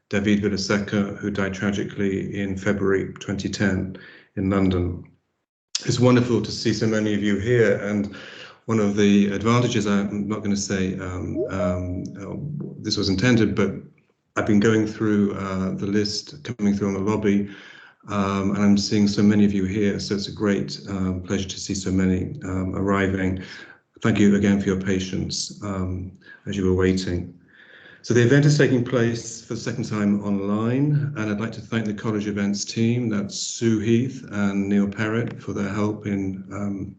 David Vilaseca, who died tragically in February 2010 in London. It's wonderful to see so many of you here, and one of the advantages, I'm not going to say this was intended, but I've been going through the list coming through on the lobby, and I'm seeing so many of you here, so it's a great pleasure to see so many arriving. Thank you again for your patience as you were waiting. So the event is taking place for the second time online, and I'd like to thank the college events team, that's Sue Heath and Neil Perrett, for their help in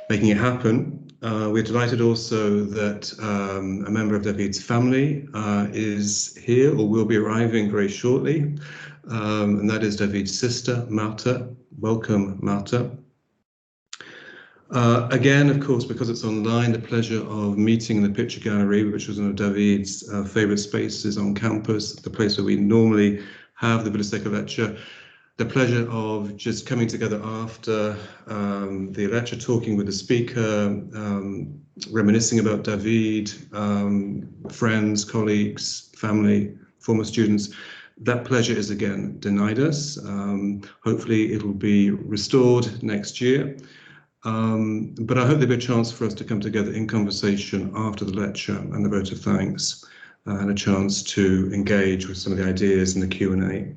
making it happen. We're delighted also that a member of David's family is here or will be arriving very shortly, and that is David's sister, Marta. Welcome, Marta. Again, of course, because it's online, the pleasure of meeting in the picture gallery, which was one of David's favorite spaces on campus, the place where we normally have the Vilaseca lecture. The pleasure of just coming together after the lecture, talking with the speaker, reminiscing about David, friends, colleagues, family, former students. That pleasure is again denied us. Hopefully it'll be restored next year. But I hope there'll be a chance for us to come together in conversation after the lecture and the vote of thanks, and a chance to engage with some of the ideas in the Q&A.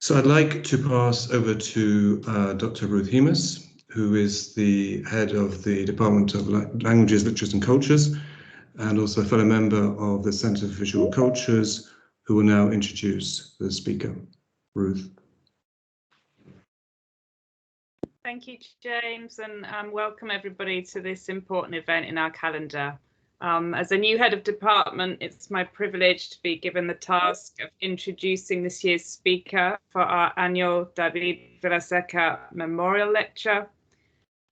So I'd like to pass over to Dr. Ruth Hemus, who is the head of the Department of Languages, Literatures and Cultures, and also a fellow member of the Centre for Visual Cultures, who will now introduce the speaker. Ruth. Thank you, James, and welcome everybody to this important event in our calendar. As a new head of department, it's my privilege to be given the task of introducing this year's speaker for our annual David Vilaseca Memorial Lecture.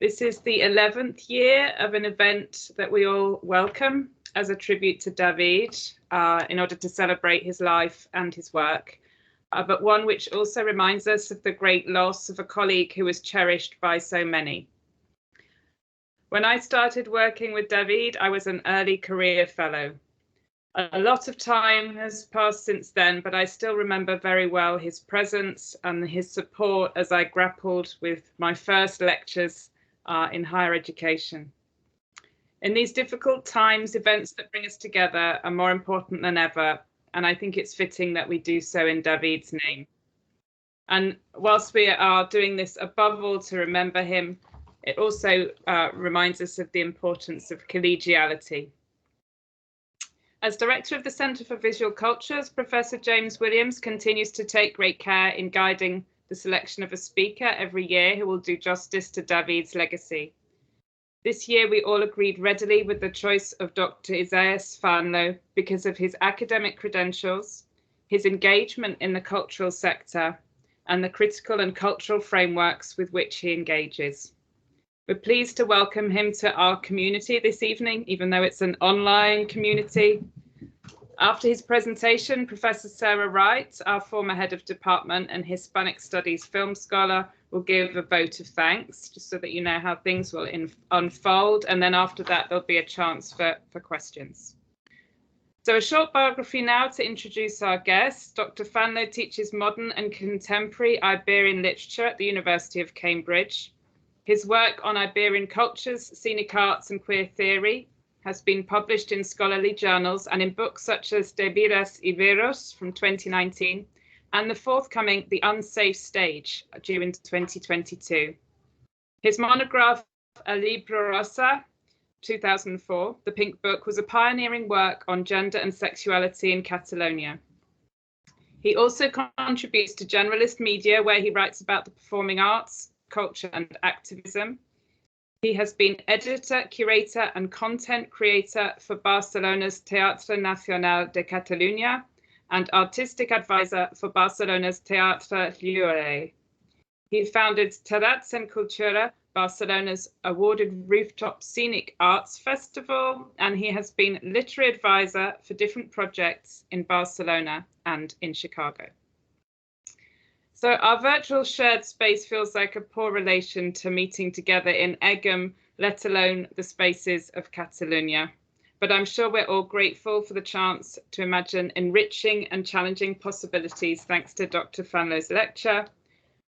This is the 11th year of an event that we all welcome as a tribute to David in order to celebrate his life and his work. But one which also reminds us of the great loss of a colleague who was cherished by so many. When I started working with David, I was an early career fellow. A lot of time has passed since then, but I still remember very well his presence and his support as I grappled with my first lectures in higher education. In these difficult times, events that bring us together are more important than ever, and I think it's fitting that we do so in David's name. And whilst we are doing this above all to remember him, it also reminds us of the importance of collegiality. As director of the Centre for Visual Cultures, Professor James Williams continues to take great care in guiding the selection of a speaker every year who will do justice to David's legacy. This year, we all agreed readily with the choice of Dr. Isaias Fanlo because of his academic credentials, his engagement in the cultural sector, and the critical and cultural frameworks with which he engages. We're pleased to welcome him to our community this evening, even though it's an online community. After his presentation, Professor Sarah Wright, our former head of department and Hispanic Studies film scholar, will give a vote of thanks, just so that you know how things will unfold. And then after that, there'll be a chance for questions. So a short biography now to introduce our guest. Dr. Fanlo teaches modern and contemporary Iberian literature at the University of Cambridge. His work on Iberian cultures, scenic arts and queer theory has been published in scholarly journals and in books such as De Vidas Iberos from 2019 and the forthcoming The Unsafe Stage due in 2022. His monograph, llibre rosa, 2004, The Pink Book, was a pioneering work on gender and sexuality in Catalonia. He also contributes to generalist media, where he writes about the performing arts, culture and activism. He has been editor, curator and content creator for Barcelona's Teatre Nacional de Catalunya and artistic advisor for Barcelona's Teatre Lliure. He founded Terrats and Cultura, Barcelona's awarded rooftop scenic arts festival, and he has been literary advisor for different projects in Barcelona and in Chicago. So our virtual shared space feels like a poor relation to meeting together in Egham, let alone the spaces of Catalunya. but I'm sure we're all grateful for the chance to imagine enriching and challenging possibilities thanks to Dr. Fanlo's lecture,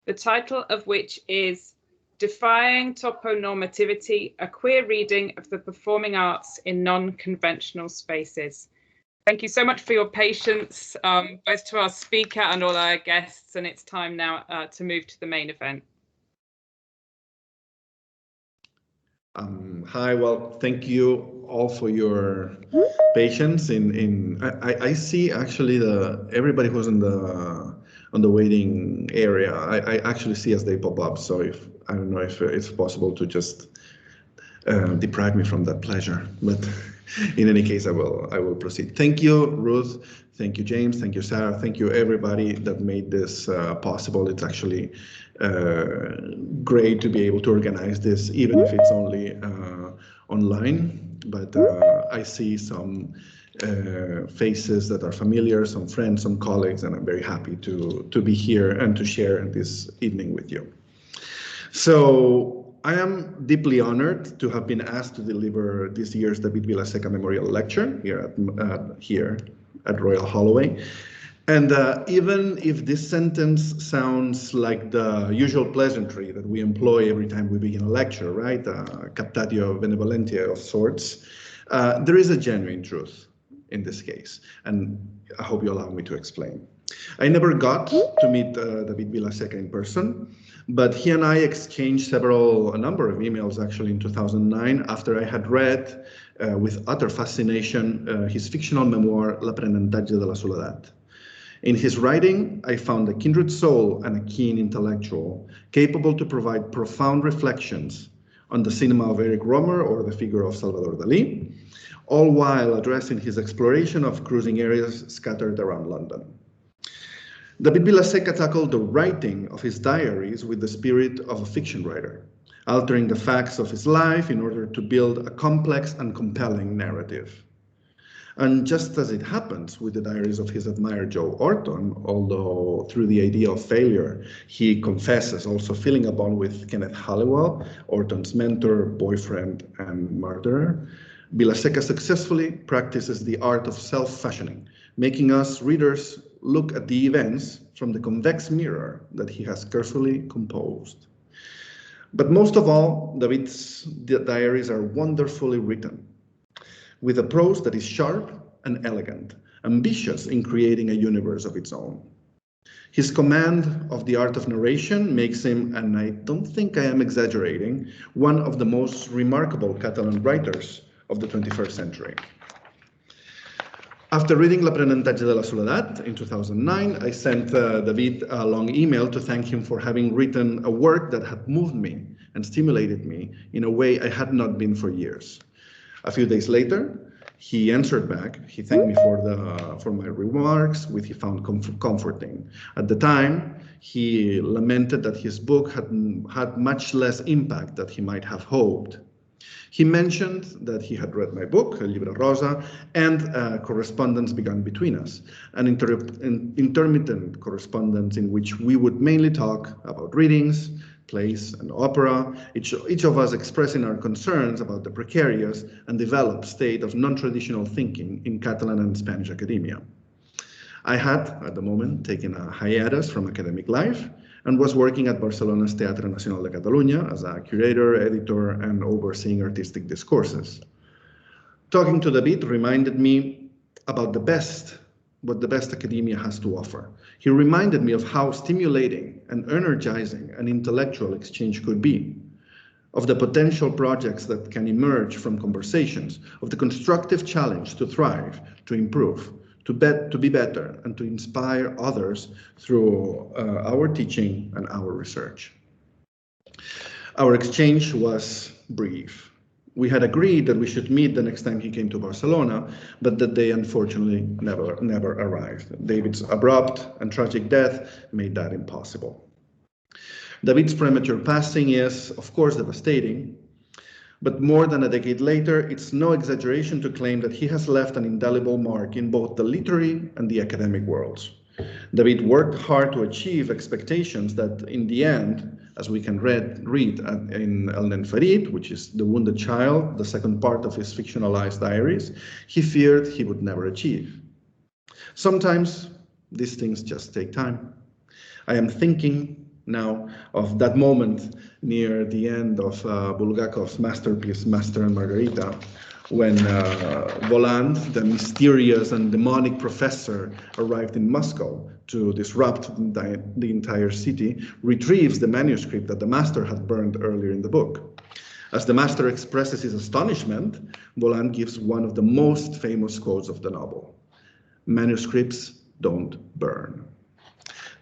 the title of which is Defying Toponormativity, a queer reading of the performing arts in non-conventional spaces. Thank you so much for your patience, both to our speaker and all our guests, and it's time now to move to the main event. Hi, well, thank you all for your patience. I see actually everybody who's on the waiting area. I actually see as they pop up. So I don't know if it's possible to just deprive me from that pleasure. But in any case, I will proceed. Thank you, Ruth. Thank you, James. Thank you, Sarah. Thank you, everybody that made this possible. It's actually great to be able to organize this, even if it's only online. But I see some faces that are familiar, some friends, some colleagues, and I'm very happy to be here and to share this evening with you. So I am deeply honored to have been asked to deliver this year's David Vilaseca Memorial Lecture here at Royal Holloway. And even if this sentence sounds like the usual pleasantry that we employ every time we begin a lecture, right? Captatio benevolentia of sorts, there is a genuine truth in this case, and I hope you allow me to explain. I never got to meet David Vilaseca in person, but he and I exchanged a number of emails actually in 2009 after I had read with utter fascination his fictional memoir, L'aprenentatge de la soledat. In his writing, I found a kindred soul and a keen intellectual, capable to provide profound reflections on the cinema of Eric Rohmer or the figure of Salvador Dalí, all while addressing his exploration of cruising areas scattered around London. David Vilaseca tackled the writing of his diaries with the spirit of a fiction writer, altering the facts of his life in order to build a complex and compelling narrative. And just as it happens with the diaries of his admired Joe Orton, although through the idea of failure, he confesses also feeling a bond with Kenneth Halliwell, Orton's mentor, boyfriend, and murderer, Vilaseca successfully practices the art of self-fashioning, making us readers look at the events from the convex mirror that he has carefully composed. But most of all, David's diaries are wonderfully written, with a prose that is sharp and elegant, ambitious in creating a universe of its own. His command of the art of narration makes him, and I don't think I am exaggerating, one of the most remarkable Catalan writers of the 21st century. After reading L'aprenentatge de la soledat in 2009, I sent David a long email to thank him for having written a work that had moved me and stimulated me in a way I had not been for years. A few days later, he answered back. He thanked me for my remarks, which he found comforting. At the time, he lamented that his book had much less impact than he might have hoped. He mentioned that he had read my book, llibre rosa, and correspondence began between us, an intermittent correspondence in which we would mainly talk about readings, plays, and opera, each of us expressing our concerns about the precarious and developed state of non-traditional thinking in Catalan and Spanish academia. I had, at the moment, taken a hiatus from academic life and was working at Barcelona's Teatre Nacional de Catalunya as a curator, editor, and overseeing artistic discourses. Talking to David reminded me about what the best academia has to offer. He reminded me of how stimulating and energizing an intellectual exchange could be, of the potential projects that can emerge from conversations, of the constructive challenge to thrive, to improve, to be better, and to inspire others through our teaching and our research. Our exchange was brief. We had agreed that we should meet the next time he came to Barcelona, but that day unfortunately never arrived. David's abrupt and tragic death made that impossible. David's premature passing is, of course, devastating, but more than a decade later, it's no exaggeration to claim that he has left an indelible mark in both the literary and the academic worlds. David worked hard to achieve expectations that, in the end, as we can read in El Nen Ferit, which is The Wounded Child, the second part of his fictionalized diaries, he feared he would never achieve. Sometimes these things just take time. I am thinking now of that moment near the end of Bulgakov's masterpiece, Master and Margarita, when Voland, the mysterious and demonic professor, arrived in Moscow to disrupt the entire city, retrieves the manuscript that the master had burned earlier in the book. As the master expresses his astonishment, Voland gives one of the most famous quotes of the novel: "Manuscripts don't burn."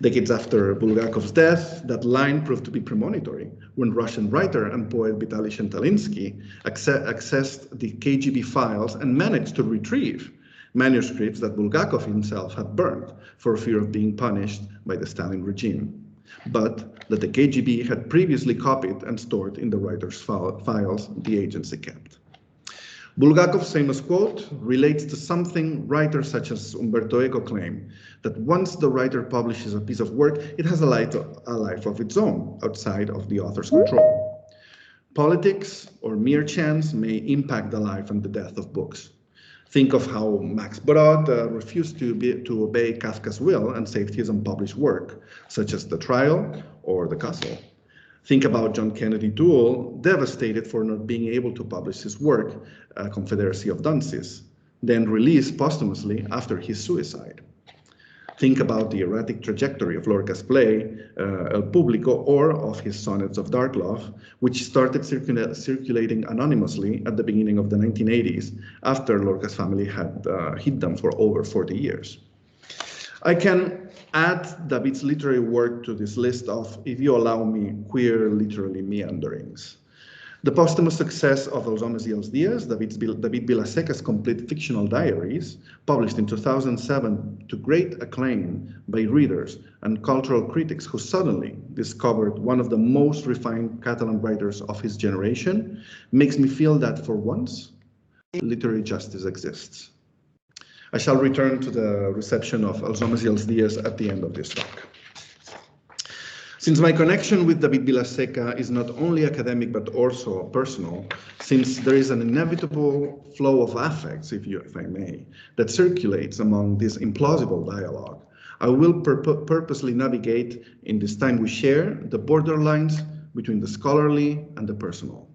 Decades after Bulgakov's death, that line proved to be premonitory when Russian writer and poet Vitaly Shentalinsky accessed the KGB files and managed to retrieve manuscripts that Bulgakov himself had burned for fear of being punished by the Stalin regime, but that the KGB had previously copied and stored in the writer's files the agency kept. Bulgakov's famous quote relates to something writers such as Umberto Eco claim, that once the writer publishes a piece of work, it has a life of its own, outside of the author's control. Politics or mere chance may impact the life and the death of books. Think of how Max Brod refused to obey Kafka's will and saved his unpublished work, such as The Trial or The Castle. Think about John Kennedy Toole, devastated for not being able to publish his work, Confederacy of Dunces, then released posthumously after his suicide. Think about the erratic trajectory of Lorca's play, El Público, or of his Sonnets of Dark Love, which started circulating anonymously at the beginning of the 1980s, after Lorca's family had hid them for over 40 years. I can add David's literary work to this list of, if you allow me, queer literary meanderings. The posthumous success of Els Homes i els Dies, David Vilaseca's complete fictional diaries, published in 2007 to great acclaim by readers and cultural critics who suddenly discovered one of the most refined Catalan writers of his generation, makes me feel that for once, literary justice exists. I shall return to the reception of Els Homes i els Dies at the end of this talk. Since my connection with David Vilaseca is not only academic but also personal, since there is an inevitable flow of affects, if I may, that circulates among this implausible dialogue, I will purposely navigate in this time we share the borderlines between the scholarly and the personal.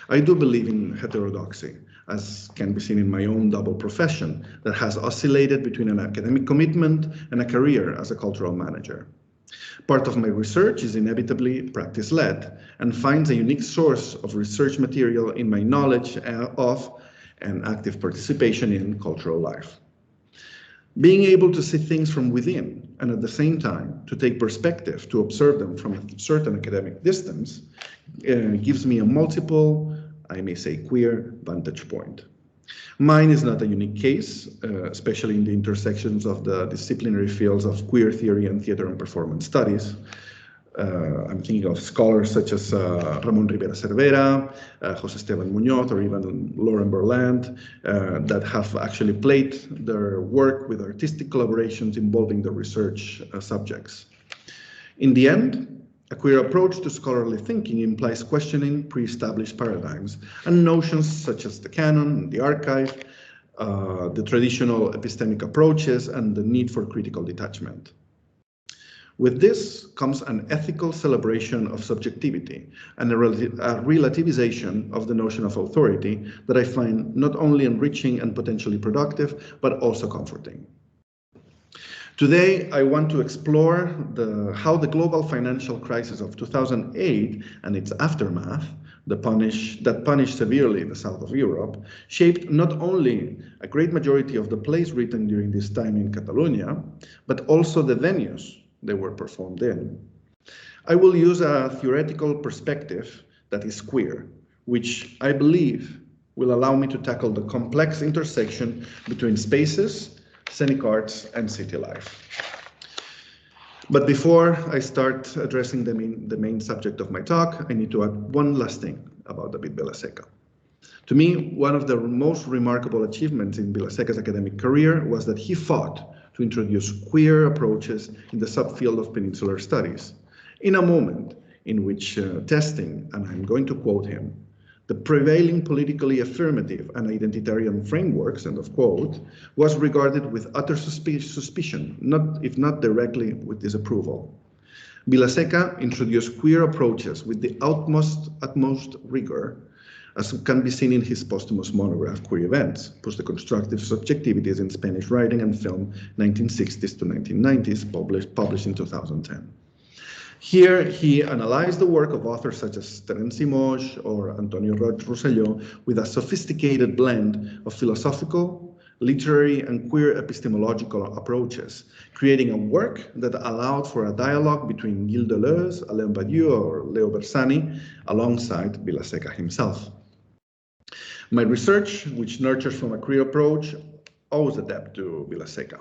I do believe in heterodoxy, as can be seen in my own double profession that has oscillated between an academic commitment and a career as a cultural manager. Part of my research is inevitably practice-led and finds a unique source of research material in my knowledge of and active participation in cultural life. Being able to see things from within and at the same time to take perspective, to observe them from a certain academic distance, gives me a multiple, I may say queer, vantage point. Mine is not a unique case, especially in the intersections of the disciplinary fields of queer theory and theater and performance studies. I'm thinking of scholars such as Ramon Rivera Cervera, José Esteban Muñoz, or even Lauren Berland, that have actually played their work with artistic collaborations involving the research subjects. In the end, a queer approach to scholarly thinking implies questioning pre-established paradigms and notions such as the canon, the archive, the traditional epistemic approaches, and the need for critical detachment. With this comes an ethical celebration of subjectivity and a relativization of the notion of authority that I find not only enriching and potentially productive, but also comforting. Today, I want to explore how the global financial crisis of 2008 and its aftermath, that punished severely the south of Europe, shaped not only a great majority of the plays written during this time in Catalonia, but also the venues they were performed in. I will use a theoretical perspective that is queer, which I believe will allow me to tackle the complex intersection between spaces, scenic arts, and city life. But before I start addressing the main subject of my talk, I need to add one last thing about David Vilaseca. To me, one of the most remarkable achievements in Vilaseca's academic career was that he fought to introduce queer approaches in the subfield of peninsular studies, in a moment in which testing, and I'm going to quote him, the prevailing politically affirmative and identitarian frameworks, end of quote, was regarded with utter suspicion, if not directly with disapproval. Vilaseca introduced queer approaches with the utmost rigor, as can be seen in his posthumous monograph, Queer Events, Post-Deconstructive Subjectivities in Spanish Writing and Film, 1960s to 1990s, published in 2010. Here, he analyzed the work of authors such as Terence Moix or Antonio Rosselló with a sophisticated blend of philosophical, literary, and queer epistemological approaches, creating a work that allowed for a dialogue between Gilles Deleuze, Alain Badiou, or Leo Bersani, alongside Vilaseca himself. My research, which nurtures from a queer approach, owes a debt to Vilaseca.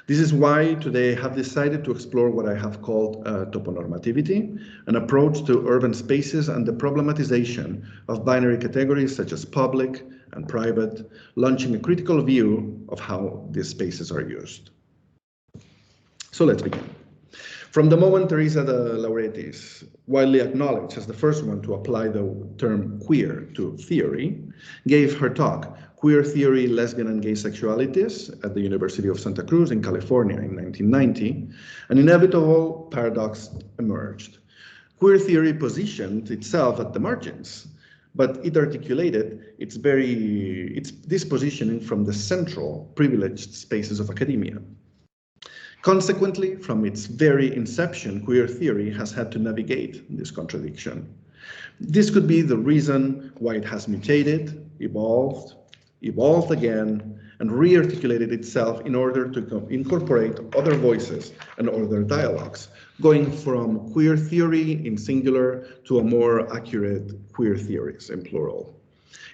This is why today I have decided to explore what I have called toponormativity, an approach to urban spaces and the problematization of binary categories such as public and private, launching a critical view of how these spaces are used. So let's begin. From the moment Teresa de Lauretis, widely acknowledged as the first one to apply the term queer to theory, gave her talk, Queer Theory, Lesbian and Gay Sexualities, at the University of Santa Cruz in California in 1990, an inevitable paradox emerged. Queer theory positioned itself at the margins, but it articulated its dispositioning from the central, privileged spaces of academia. Consequently, from its very inception, queer theory has had to navigate this contradiction. This could be the reason why it has mutated, evolved again, and re-articulated itself in order to incorporate other voices and other dialogues, going from queer theory in singular to a more accurate queer theories in plural.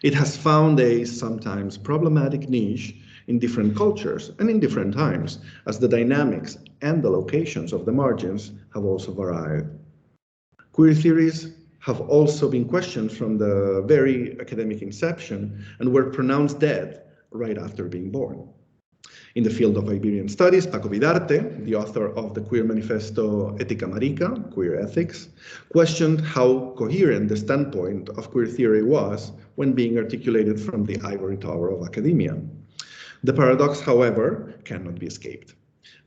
It has found a sometimes problematic niche in different cultures and in different times, as the dynamics and the locations of the margins have also varied. Queer theories have also been questioned from the very academic inception and were pronounced dead right after being born. In the field of Iberian studies, Paco Vidarte, the author of the queer manifesto Ética Marica, Queer Ethics, questioned how coherent the standpoint of queer theory was when being articulated from the ivory tower of academia. The paradox, however, cannot be escaped.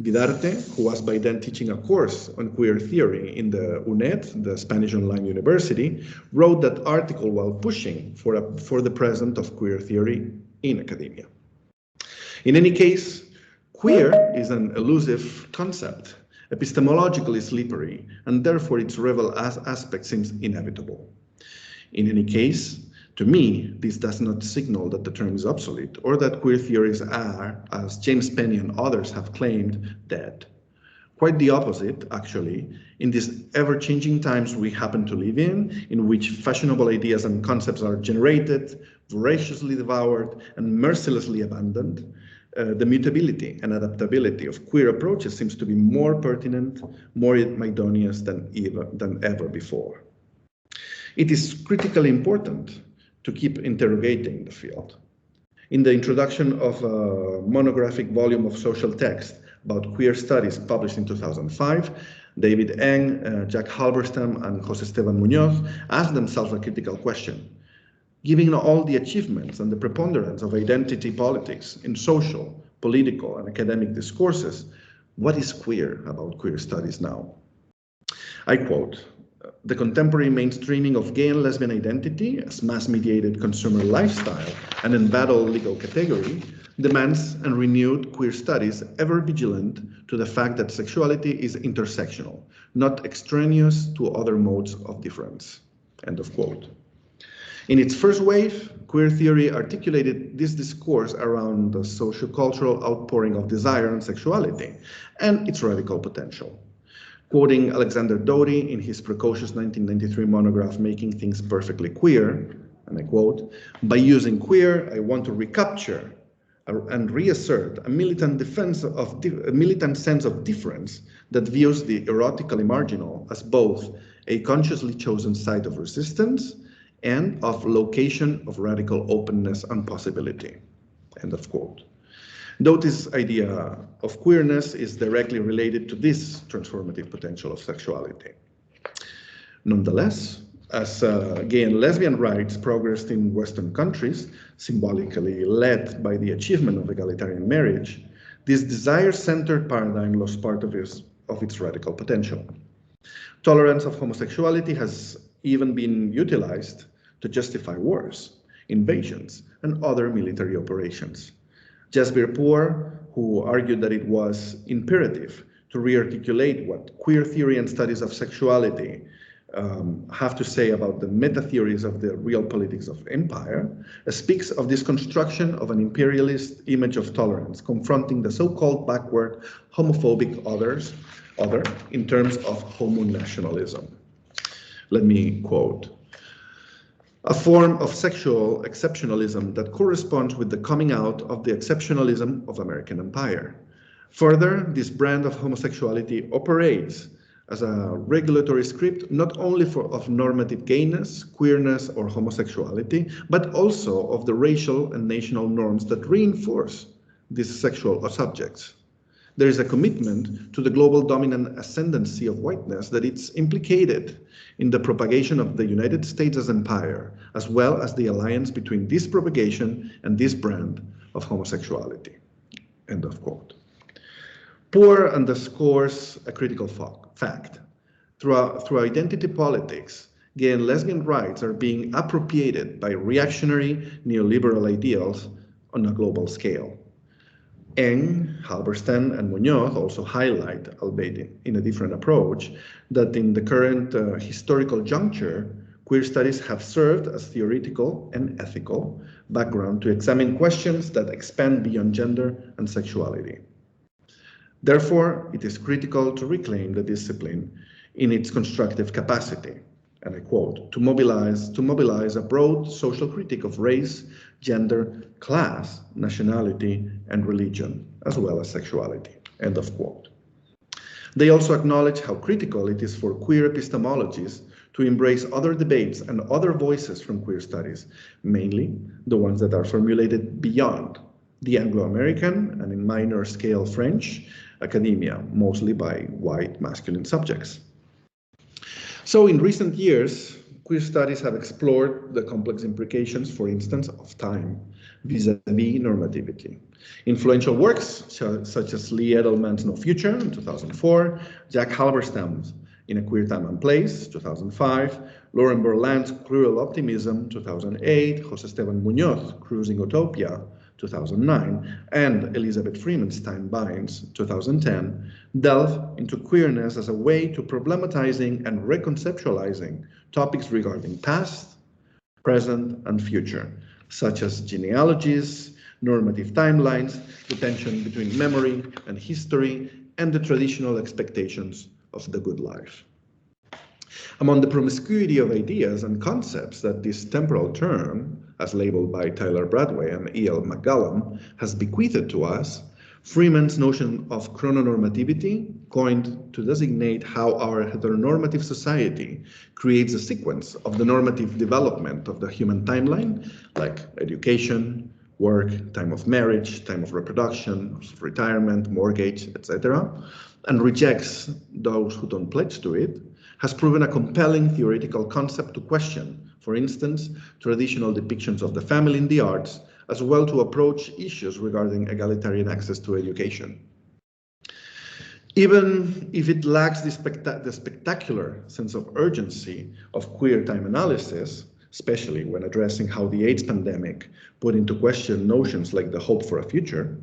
Vidarte, who was by then teaching a course on queer theory in the UNED, the Spanish online university, wrote that article while pushing for the presence of queer theory in academia. In any case, queer is an elusive concept, epistemologically slippery, and therefore its revel aspect seems inevitable. In any case, to me, this does not signal that the term is obsolete or that queer theories are, as James Penny and others have claimed, dead. Quite the opposite, actually, in these ever-changing times we happen to live in which fashionable ideas and concepts are generated, voraciously devoured, and mercilessly abandoned, the mutability and adaptability of queer approaches seems to be more pertinent, more Maidonius than ever before. It is critically important to keep interrogating the field. In the introduction of a monographic volume of social text about queer studies published in 2005, David Eng, Jack Halberstam, and Jose Esteban Muñoz asked themselves a critical question. Given all the achievements and the preponderance of identity politics in social, political, and academic discourses, what is queer about queer studies now? I quote, "The contemporary mainstreaming of gay and lesbian identity as mass-mediated consumer lifestyle and embattled legal category demands and renewed queer studies ever vigilant to the fact that sexuality is intersectional, not extraneous to other modes of difference." End of quote. In its first wave, queer theory articulated this discourse around the sociocultural outpouring of desire and sexuality and its radical potential. Quoting Alexander Doty in his precocious 1993 monograph, Making Things Perfectly Queer, and I quote, "By using queer, I want to recapture and reassert a militant sense of difference that views the erotically marginal as both a consciously chosen site of resistance and of location of radical openness and possibility." End of quote. Doty's idea of queerness is directly related to this transformative potential of sexuality. Nonetheless, as gay and lesbian rights progressed in Western countries, symbolically led by the achievement of egalitarian marriage, this desire-centered paradigm lost part of its radical potential. Tolerance of homosexuality has even been utilized to justify wars, invasions, and other military operations. Jasbir Puar, who argued that it was imperative to re-articulate what queer theory and studies of sexuality have to say about the meta-theories of the real politics of empire, speaks of this construction of an imperialist image of tolerance, confronting the so-called backward homophobic other in terms of homonationalism. Let me quote: "A form of sexual exceptionalism that corresponds with the coming out of the exceptionalism of American empire. Further, this brand of homosexuality operates as a regulatory script not only of normative gayness, queerness, or homosexuality, but also of the racial and national norms that reinforce these sexual subjects. There is a commitment to the global dominant ascendancy of whiteness that it's implicated in the propagation of the United States as empire, as well as the alliance between this propagation and this brand of homosexuality." End of quote. Puar underscores a critical fact. Through identity politics, gay and lesbian rights are being appropriated by reactionary neoliberal ideals on a global scale. Eng, Halberstam, and Muñoz also highlight, albeit in a different approach, that in the current historical juncture, queer studies have served as theoretical and ethical background to examine questions that expand beyond gender and sexuality. Therefore, it is critical to reclaim the discipline in its constructive capacity, and I quote, to mobilize a broad social critique of race, gender, class, nationality, and religion, as well as sexuality." End of quote. They also acknowledge how critical it is for queer epistemologies to embrace other debates and other voices from queer studies, mainly the ones that are formulated beyond the Anglo-American and in minor scale French academia, mostly by white masculine subjects. So in recent years, queer studies have explored the complex implications, for instance, of time vis-a-vis normativity. Influential works such as Lee Edelman's No Future in 2004, Jack Halberstam's In a Queer Time and Place, 2005, Lauren Berland's Cruel Optimism, 2008, José Esteban Muñoz, Cruising Utopia, 2009, and Elizabeth Freeman's Time Binds, 2010, delve into queerness as a way to problematizing and reconceptualizing topics regarding past, present, and future, such as genealogies, normative timelines, the tension between memory and history, and the traditional expectations of the good life. Among the promiscuity of ideas and concepts that this temporal term, as labeled by Tyler Bradway and E.L. McGallum, has bequeathed to us, Freeman's notion of chrononormativity, coined to designate how our heteronormative society creates a sequence of the normative development of the human timeline, like education, work, time of marriage, time of reproduction, retirement, mortgage, etc., and rejects those who don't pledge to it, has proven a compelling theoretical concept to question, for instance, traditional depictions of the family in the arts, as well to approach issues regarding egalitarian access to education. Even if it lacks the spectacular sense of urgency of queer time analysis, especially when addressing how the AIDS pandemic put into question notions like the hope for a future,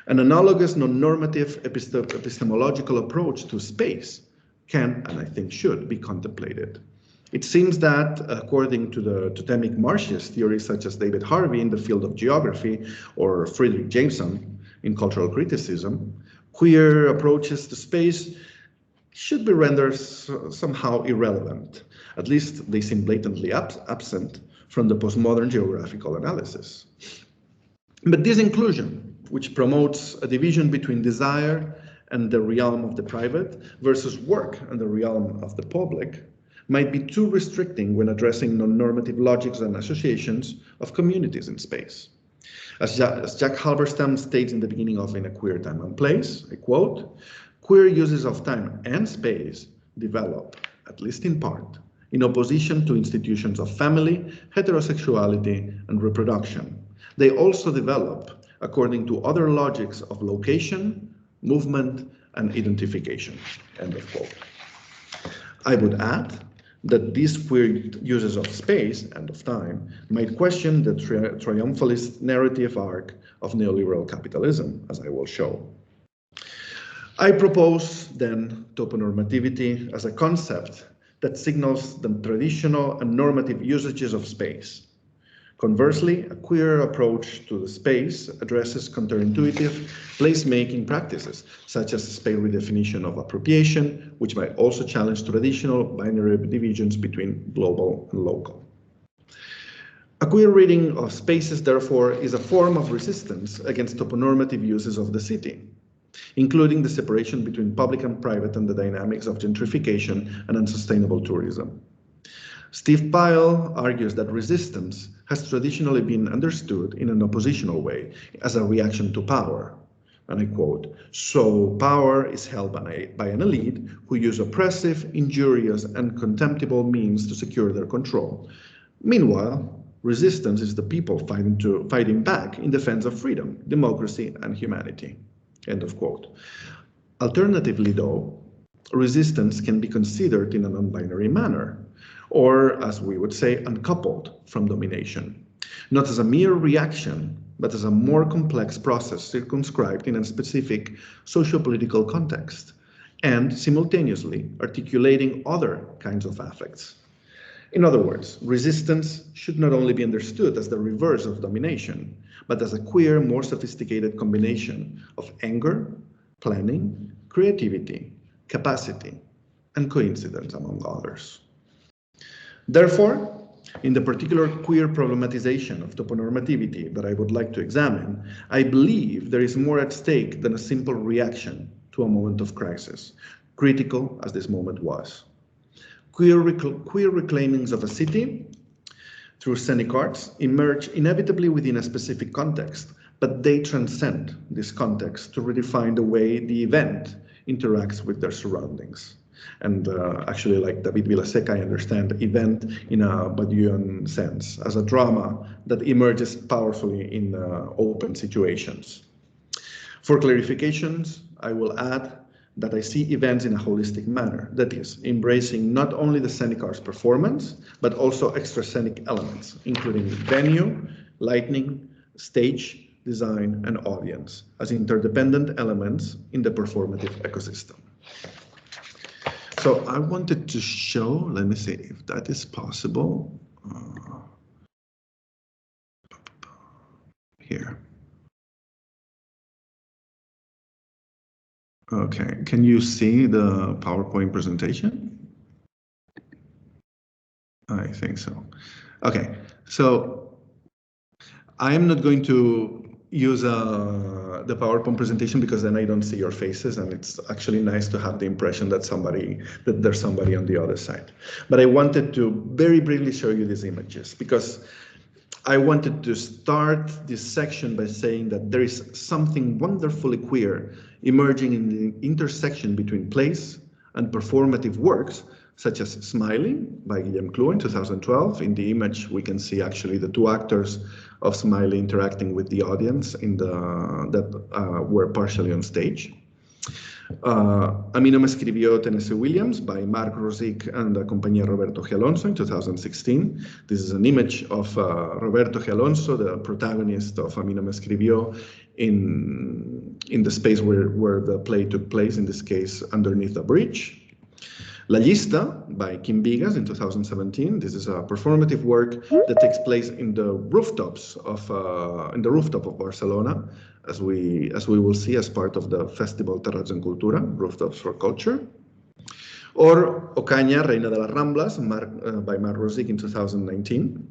an analogous non-normative epistemological approach to space can, and I think should, be contemplated. It seems that, according to the totemic Marxist theories such as David Harvey in the field of geography or Friedrich Jameson in cultural criticism, queer approaches to space should be rendered somehow irrelevant. At least they seem blatantly absent from the postmodern geographical analysis. But this inclusion, which promotes a division between desire and the realm of the private versus work and the realm of the public, might be too restricting when addressing non-normative logics and associations of communities in space. As Jack Halberstam states in the beginning of In a Queer Time and Place, I quote, "Queer uses of time and space develop, at least in part, in opposition to institutions of family, heterosexuality, and reproduction. They also develop according to other logics of location, movement, and identification." End of quote. I would add that these queer uses of space and of time might question the triumphalist narrative arc of neoliberal capitalism, as I will show. I propose then toponormativity as a concept that signals the traditional and normative usages of space. Conversely, a queer approach to the space addresses counterintuitive placemaking practices, such as space redefinition of appropriation, which might also challenge traditional binary divisions between global and local. A queer reading of spaces, therefore, is a form of resistance against toponormative uses of the city, including the separation between public and private and the dynamics of gentrification and unsustainable tourism. Steve Pyle argues that resistance has traditionally been understood in an oppositional way as a reaction to power. And I quote, "So power is held by an elite who use oppressive, injurious, and contemptible means to secure their control. Meanwhile, resistance is the people fighting back in defense of freedom, democracy, and humanity." End of quote. Alternatively, though, resistance can be considered in a non-binary manner, or, as we would say, uncoupled from domination, not as a mere reaction, but as a more complex process circumscribed in a specific socio-political context, and simultaneously articulating other kinds of affects. In other words, resistance should not only be understood as the reverse of domination, but as a queer, more sophisticated combination of anger, planning, creativity, capacity, and coincidence, among others. Therefore, in the particular queer problematization of toponormativity that I would like to examine, I believe there is more at stake than a simple reaction to a moment of crisis, critical as this moment was. Queer reclaimings of a city through scenic arts emerge inevitably within a specific context, but they transcend this context to redefine the way the event interacts with their surroundings. And actually, like David Vilaseca, I understand event in a Badiouian sense, as a drama that emerges powerfully in open situations. For clarifications, I will add that I see events in a holistic manner, that is, embracing not only the scenic arts performance, but also extrascenic elements, including venue, lighting, stage, design, and audience, as interdependent elements in the performative ecosystem. So I wanted to show, let me see if that is possible. Here. Okay, can you see the PowerPoint presentation? I think so. Okay, so I am not going to use the PowerPoint presentation because then I don't see your faces, and it's actually nice to have the impression that there's somebody on the other side. But I wanted to very briefly show you these images because I wanted to start this section by saying that there is something wonderfully queer emerging in the intersection between place and performative works, such as Smiling by Guillem Clou in 2012. In the image, we can see actually the two actors of Smiley interacting with the audience that were partially on stage. A mí no me escribió Tennessee Williams by Mark Rosick and the compañía Roberto G. Alonso in 2016. This is an image of Roberto G. Alonso, the protagonist of A mí no me escribió, in the space where the play took place, in this case underneath a bridge. La Llista by Kim Vigas in 2017. This is a performative work that takes place in the rooftop of Barcelona, as we will see as part of the festival Terrats and Cultura, Rooftops for Culture. Or Ocaña, Reina de las Ramblas by Mark Rosick in 2019.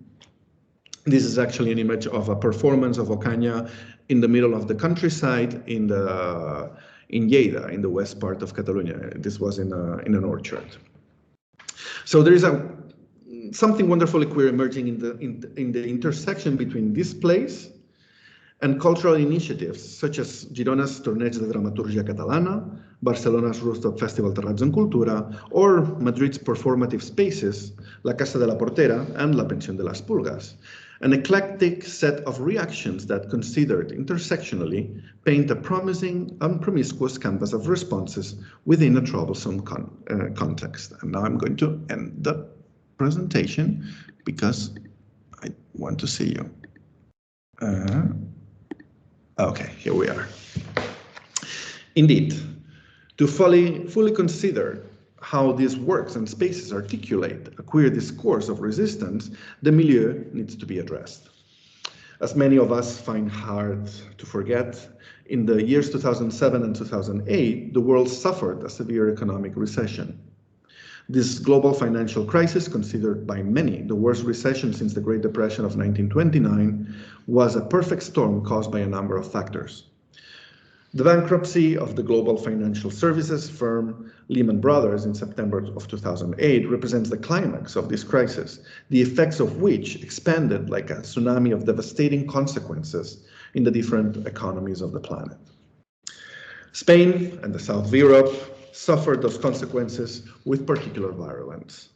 This is actually an image of a performance of Ocaña in the middle of the countryside in Lleida, in the west part of Catalunya. This was in an orchard. So there is something wonderfully queer emerging in the intersection between this place and cultural initiatives such as Girona's Torneig de Dramaturgia Catalana, Barcelona's Rooftop Festival Terrats and Cultura, or Madrid's performative spaces, La Casa de la Portera and La Pensión de las Pulgas, an eclectic set of reactions that, considered intersectionally, paint a promising and promiscuous canvas of responses within a troublesome context. And now I'm going to end the presentation because I want to see you. Okay, here we are. Indeed, to fully consider how these works and spaces articulate a queer discourse of resistance, the milieu needs to be addressed. As many of us find hard to forget, in the years 2007 and 2008, the world suffered a severe economic recession. This global financial crisis, considered by many the worst recession since the Great Depression of 1929, was a perfect storm caused by a number of factors. The bankruptcy of the global financial services firm Lehman Brothers in September of 2008 represents the climax of this crisis, the effects of which expanded like a tsunami of devastating consequences in the different economies of the planet. Spain and the south of Europe suffered those consequences with particular virulence.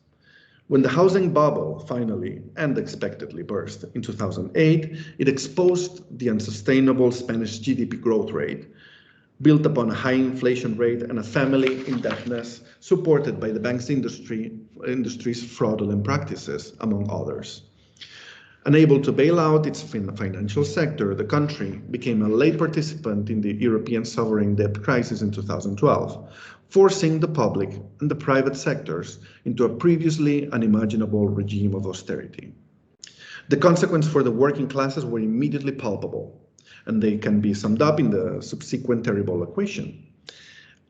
When the housing bubble finally and expectedly burst in 2008, it exposed the unsustainable Spanish GDP growth rate, built upon a high inflation rate and a family indebtedness supported by the bank's industry's fraudulent practices, among others. Unable to bail out its financial sector, the country became a late participant in the European sovereign debt crisis in 2012, forcing the public and the private sectors into a previously unimaginable regime of austerity. The consequences for the working classes were immediately palpable, and they can be summed up in the subsequent terrible equation.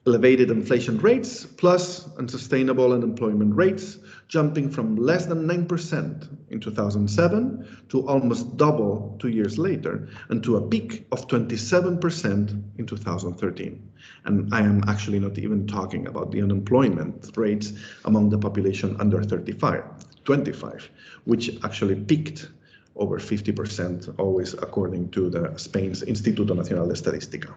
Elevated inflation rates plus unsustainable unemployment rates, jumping from less than 9% in 2007 to almost double 2 years later, and to a peak of 27% in 2013. And I am actually not even talking about the unemployment rates among the population under 25, which actually peaked over 50%, always according to the Spain's Instituto Nacional de Estadística.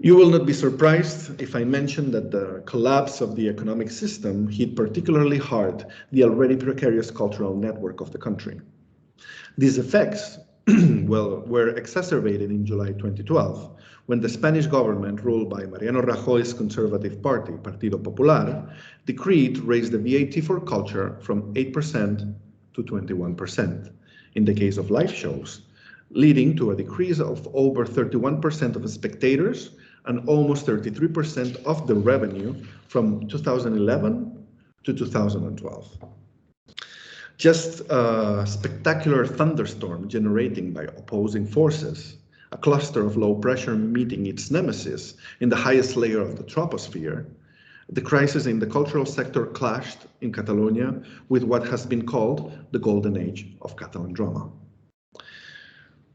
You will not be surprised if I mention that the collapse of the economic system hit particularly hard the already precarious cultural network of the country. These effects were exacerbated in July 2012, when the Spanish government, ruled by Mariano Rajoy's conservative party, Partido Popular, decreed to raise the VAT for culture from 8% to 21%, in the case of live shows, leading to a decrease of over 31% of spectators and almost 33% of the revenue from 2011 to 2012. Just a spectacular thunderstorm generating by opposing forces, a cluster of low pressure meeting its nemesis in the highest layer of the troposphere, the crisis in the cultural sector clashed in Catalonia with what has been called the golden age of Catalan drama.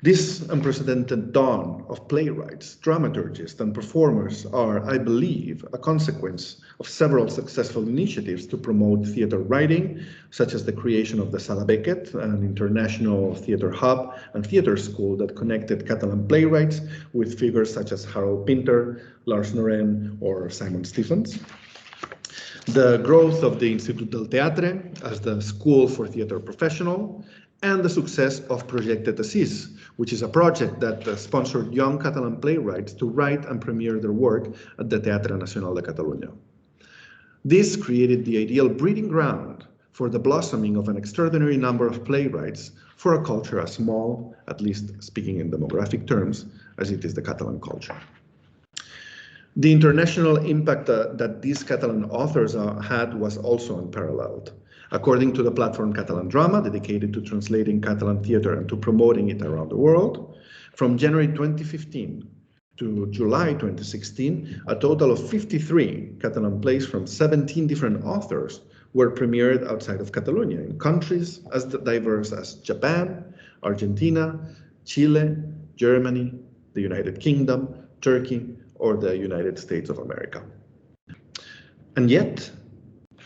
This unprecedented dawn of playwrights, dramaturgists, and performers are, I believe, a consequence of several successful initiatives to promote theater writing, such as the creation of the Sala Beckett, an international theater hub and theater school that connected Catalan playwrights with figures such as Harold Pinter, Lars Noren, or Simon Stephens. The growth of the Institut del Teatre as the school for theater professional, and the success of Projecte Tesis, which is a project that sponsored young Catalan playwrights to write and premiere their work at the Teatre Nacional de Catalunya. This created the ideal breeding ground for the blossoming of an extraordinary number of playwrights for a culture as small, at least speaking in demographic terms, as it is the Catalan culture. The international impact that these Catalan authors had was also unparalleled. According to the platform Catalan Drama, dedicated to translating Catalan theater and to promoting it around the world, from January 2015 to July 2016, a total of 53 Catalan plays from 17 different authors were premiered outside of Catalonia in countries as diverse as Japan, Argentina, Chile, Germany, the United Kingdom, Turkey, or the United States of America. And yet,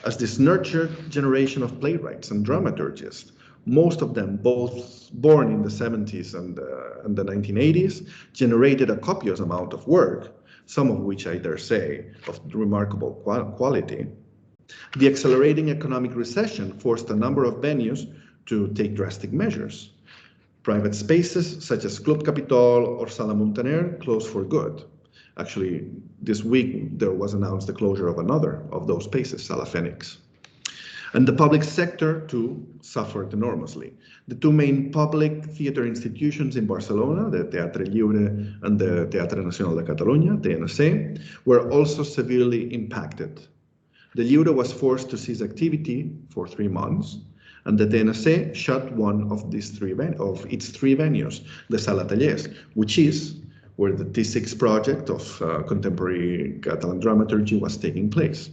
as this nurtured generation of playwrights and dramaturgists most of them both born in the 70s and the 1980s, generated a copious amount of work, some of which I dare say of remarkable quality. The accelerating economic recession forced a number of venues to take drastic measures. Private spaces such as Club Capitol or Sala Montaner closed for good. Actually, this week there was announced the closure of another of those spaces, Sala Fenix. And the public sector, too, suffered enormously. The two main public theater institutions in Barcelona, the Teatre Lliure and the Teatre Nacional de Catalunya, TNC, were also severely impacted. The Lliure was forced to cease activity for 3 months, and the TNC shut one of its three venues, the Sala Tallers, which is where the T6 project of contemporary Catalan dramaturgy was taking place,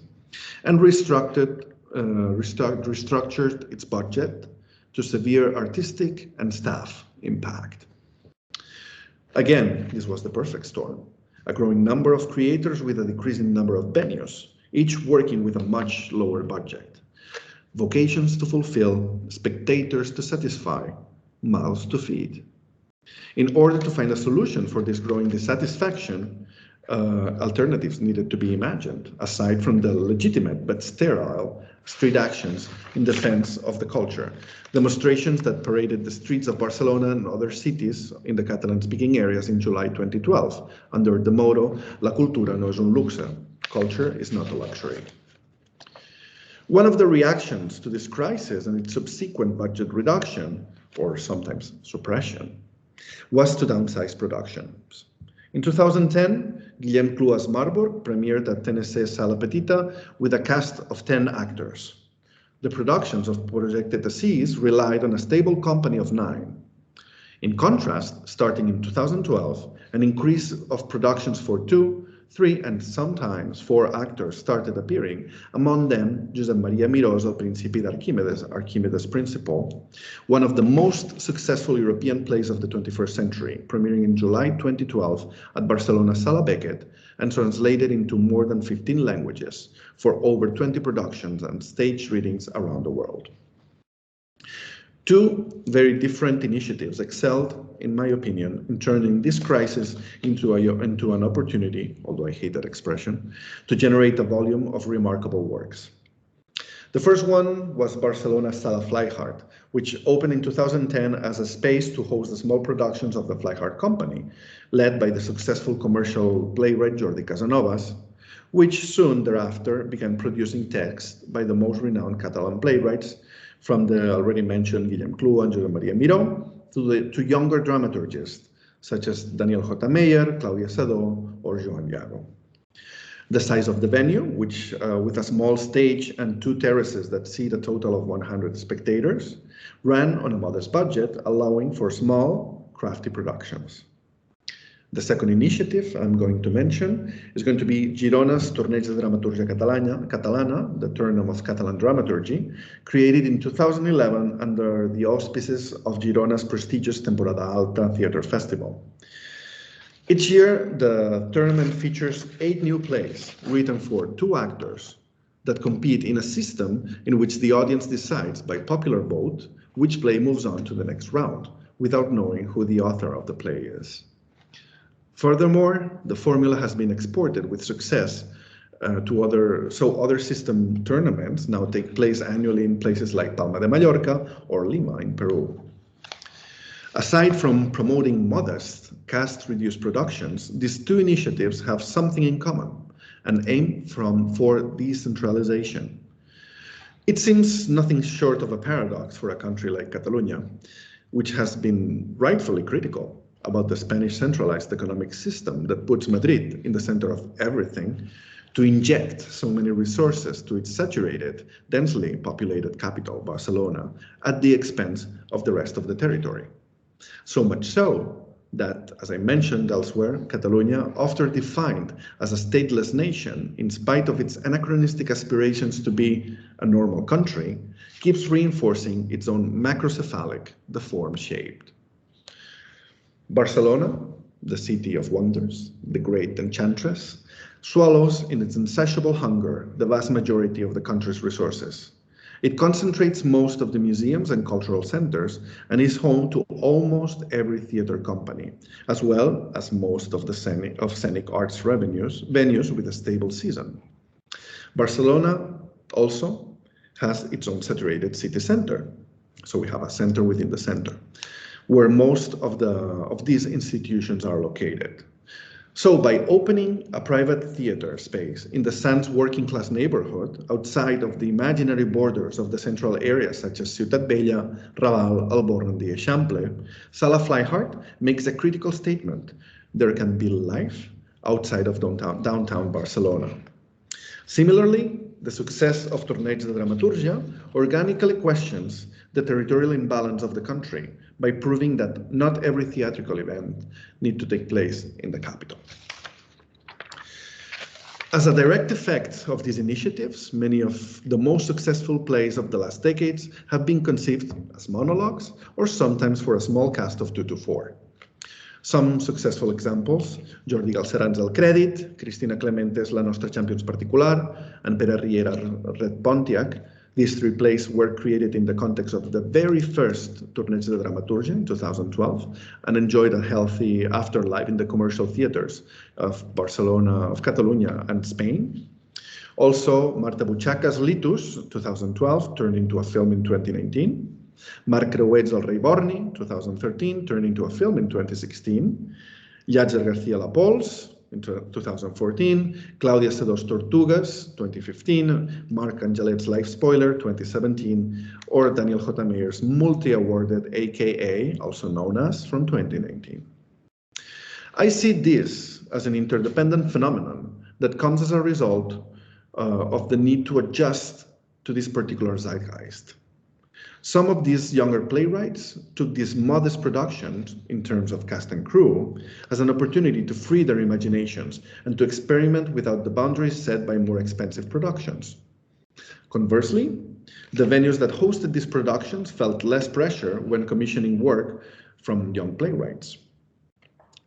and restructured its budget to severe artistic and staff impact. Again, this was the perfect storm. A growing number of creators with a decreasing number of venues, each working with a much lower budget. Vocations to fulfill, spectators to satisfy, mouths to feed. In order to find a solution for this growing dissatisfaction, alternatives needed to be imagined, aside from the legitimate but sterile street actions in defense of the culture. Demonstrations that paraded the streets of Barcelona and other cities in the Catalan-speaking areas in July 2012, under the motto, La cultura no es un luxe, culture is not a luxury. One of the reactions to this crisis and its subsequent budget reduction, or sometimes suppression, was to downsize productions. In 2010, Guillem Cluas Marburg premiered at TNC Sala Petita with a cast of 10 actors. The productions of Projecte Assis relied on a stable company of 9. In contrast, starting in 2012, an increase of productions for 2, 3, and sometimes 4 actors started appearing, among them Josep Maria Mirós, El Principi d'Arquímedes, Archimedes' Principle, one of the most successful European plays of the 21st century, premiering in July 2012 at Barcelona Sala Beckett and translated into more than 15 languages for over 20 productions and stage readings around the world. 2 very different initiatives excelled, in my opinion, in turning this crisis into an opportunity, although I hate that expression, to generate a volume of remarkable works. The first one was Barcelona Sala Flyhard, which opened in 2010 as a space to host the small productions of the Flyhard Company, led by the successful commercial playwright Jordi Casanovas, which soon thereafter began producing texts by the most renowned Catalan playwrights, from the already mentioned Guillem Cluas and Josep Maria Miró to younger dramaturgists such as Daniel J. Meyer, Claudia Sadó, or Joan Llago. The size of the venue, which with a small stage and 2 terraces that seat a total of 100 spectators, ran on a modest budget, allowing for small, crafty productions. The second initiative I'm going to mention is going to be Girona's Torneig de Dramaturgia Catalana, the Tournament of Catalan Dramaturgy, created in 2011 under the auspices of Girona's prestigious Temporada Alta Theatre Festival. Each year, the tournament features 8 new plays written for 2 actors that compete in a system in which the audience decides by popular vote which play moves on to the next round, without knowing who the author of the play is. Furthermore, the formula has been exported with success to other system tournaments now take place annually in places like Palma de Mallorca or Lima in Peru. Aside from promoting modest, cast-reduced productions, these 2 initiatives have something in common, an aim for decentralization. It seems nothing short of a paradox for a country like Catalunya, which has been rightfully critical about the Spanish centralized economic system that puts Madrid in the center of everything, to inject so many resources to its saturated, densely populated capital, Barcelona, at the expense of the rest of the territory. So much so that, as I mentioned elsewhere, Catalunya, after defined as a stateless nation, in spite of its anachronistic aspirations to be a normal country, keeps reinforcing its own macrocephalic, deformed-shaped. Barcelona, the city of wonders, the great enchantress, swallows in its insatiable hunger the vast majority of the country's resources. It concentrates most of the museums and cultural centers and is home to almost every theater company, as well as most of the scenic arts venues with a stable season. Barcelona also has its own saturated city center. So we have a center within the center, where most of these institutions are located. So by opening a private theater space in the Sants working class neighborhood, outside of the imaginary borders of the central areas such as Ciutat Vella, Raval, Alborn, and the Eixample, Sala Flyhart makes a critical statement. There can be life outside of downtown Barcelona. Similarly, the success of Torneig de Dramaturgia organically questions the territorial imbalance of the country by proving that not every theatrical event needs to take place in the capital. As a direct effect of these initiatives, many of the most successful plays of the last decades have been conceived as monologues or sometimes for a small cast of 2 to 4. Some successful examples: Jordi Galceran's El Crèdit, Cristina Clemente's La Nostra Champions Particular, and Pere Riera's Red Pontiac. These 3 plays were created in the context of the very first Torneig de Dramaturgia in 2012 and enjoyed a healthy afterlife in the commercial theaters of Barcelona, of Catalunya, and Spain. Also, Marta Butxaca's Litus, 2012, turned into a film in 2019. Marc Creuet's El Rei Borni, 2013, turned into a film in 2016. Llàtzer García La Pols, in 2014, Claudia Sedó's Tortugas, 2015, Marc Angelet's Life Spoiler, 2017, or Daniel J. Mayer's multi-awarded AKA, also known as, from 2019. I see this as an interdependent phenomenon that comes as a result of the need to adjust to this particular zeitgeist. Some of these younger playwrights took these modest productions, in terms of cast and crew, as an opportunity to free their imaginations and to experiment without the boundaries set by more expensive productions. Conversely, the venues that hosted these productions felt less pressure when commissioning work from young playwrights,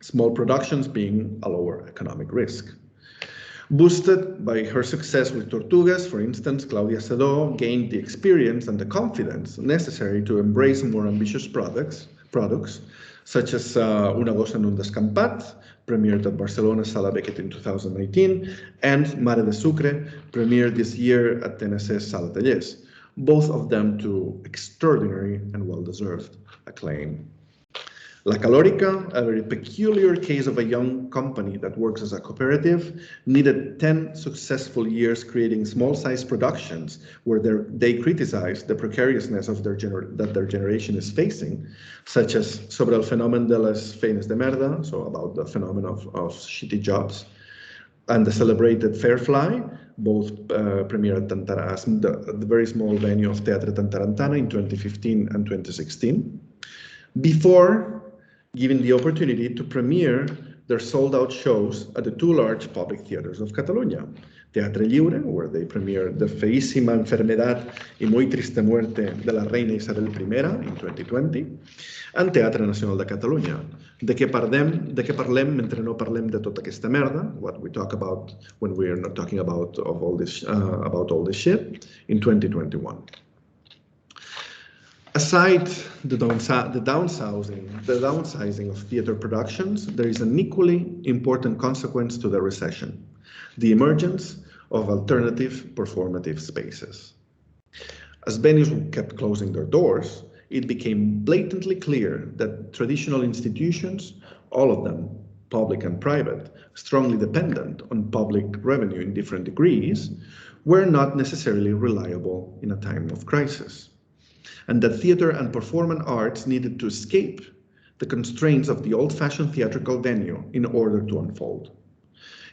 small productions being a lower economic risk. Boosted by her success with Tortugas, for instance, Claudia Sedó gained the experience and the confidence necessary to embrace more ambitious products such as Una gossa en un descampat, premiered at Barcelona Sala Beckett in 2018, and Mare de Sucre, premiered this year at TNC's Sala Tellers, both of them to extraordinary and well-deserved acclaim. La Calórica, a very peculiar case of a young company that works as a cooperative, needed 10 successful years creating small-sized productions where they criticized the precariousness of that their generation is facing, such as Sobre el fenomen de les feines de merda, so about the phenomenon of shitty jobs, and the celebrated Fairfly, both premiered at Tantaras, the very small venue of Teatre Tantarantana in 2015 and 2016, before given the opportunity to premiere their sold-out shows at the 2 large public theaters of Catalunya, Teatre Lliure, where they premiered The Feísima Enfermedad y Muy Triste Muerte de la Reina Isabel I in 2020, and Teatre Nacional de Catalunya, de què parlem mentre no parlem de tota aquesta merda, what we talk about when we are not talking about all this shit, in 2021. Aside the downsizing of theater productions, there is an equally important consequence to the recession: the emergence of alternative performative spaces. As venues kept closing their doors, it became blatantly clear that traditional institutions, all of them, public and private, strongly dependent on public revenue in different degrees, were not necessarily reliable in a time of crisis, and that theater and performing arts needed to escape the constraints of the old-fashioned theatrical venue in order to unfold.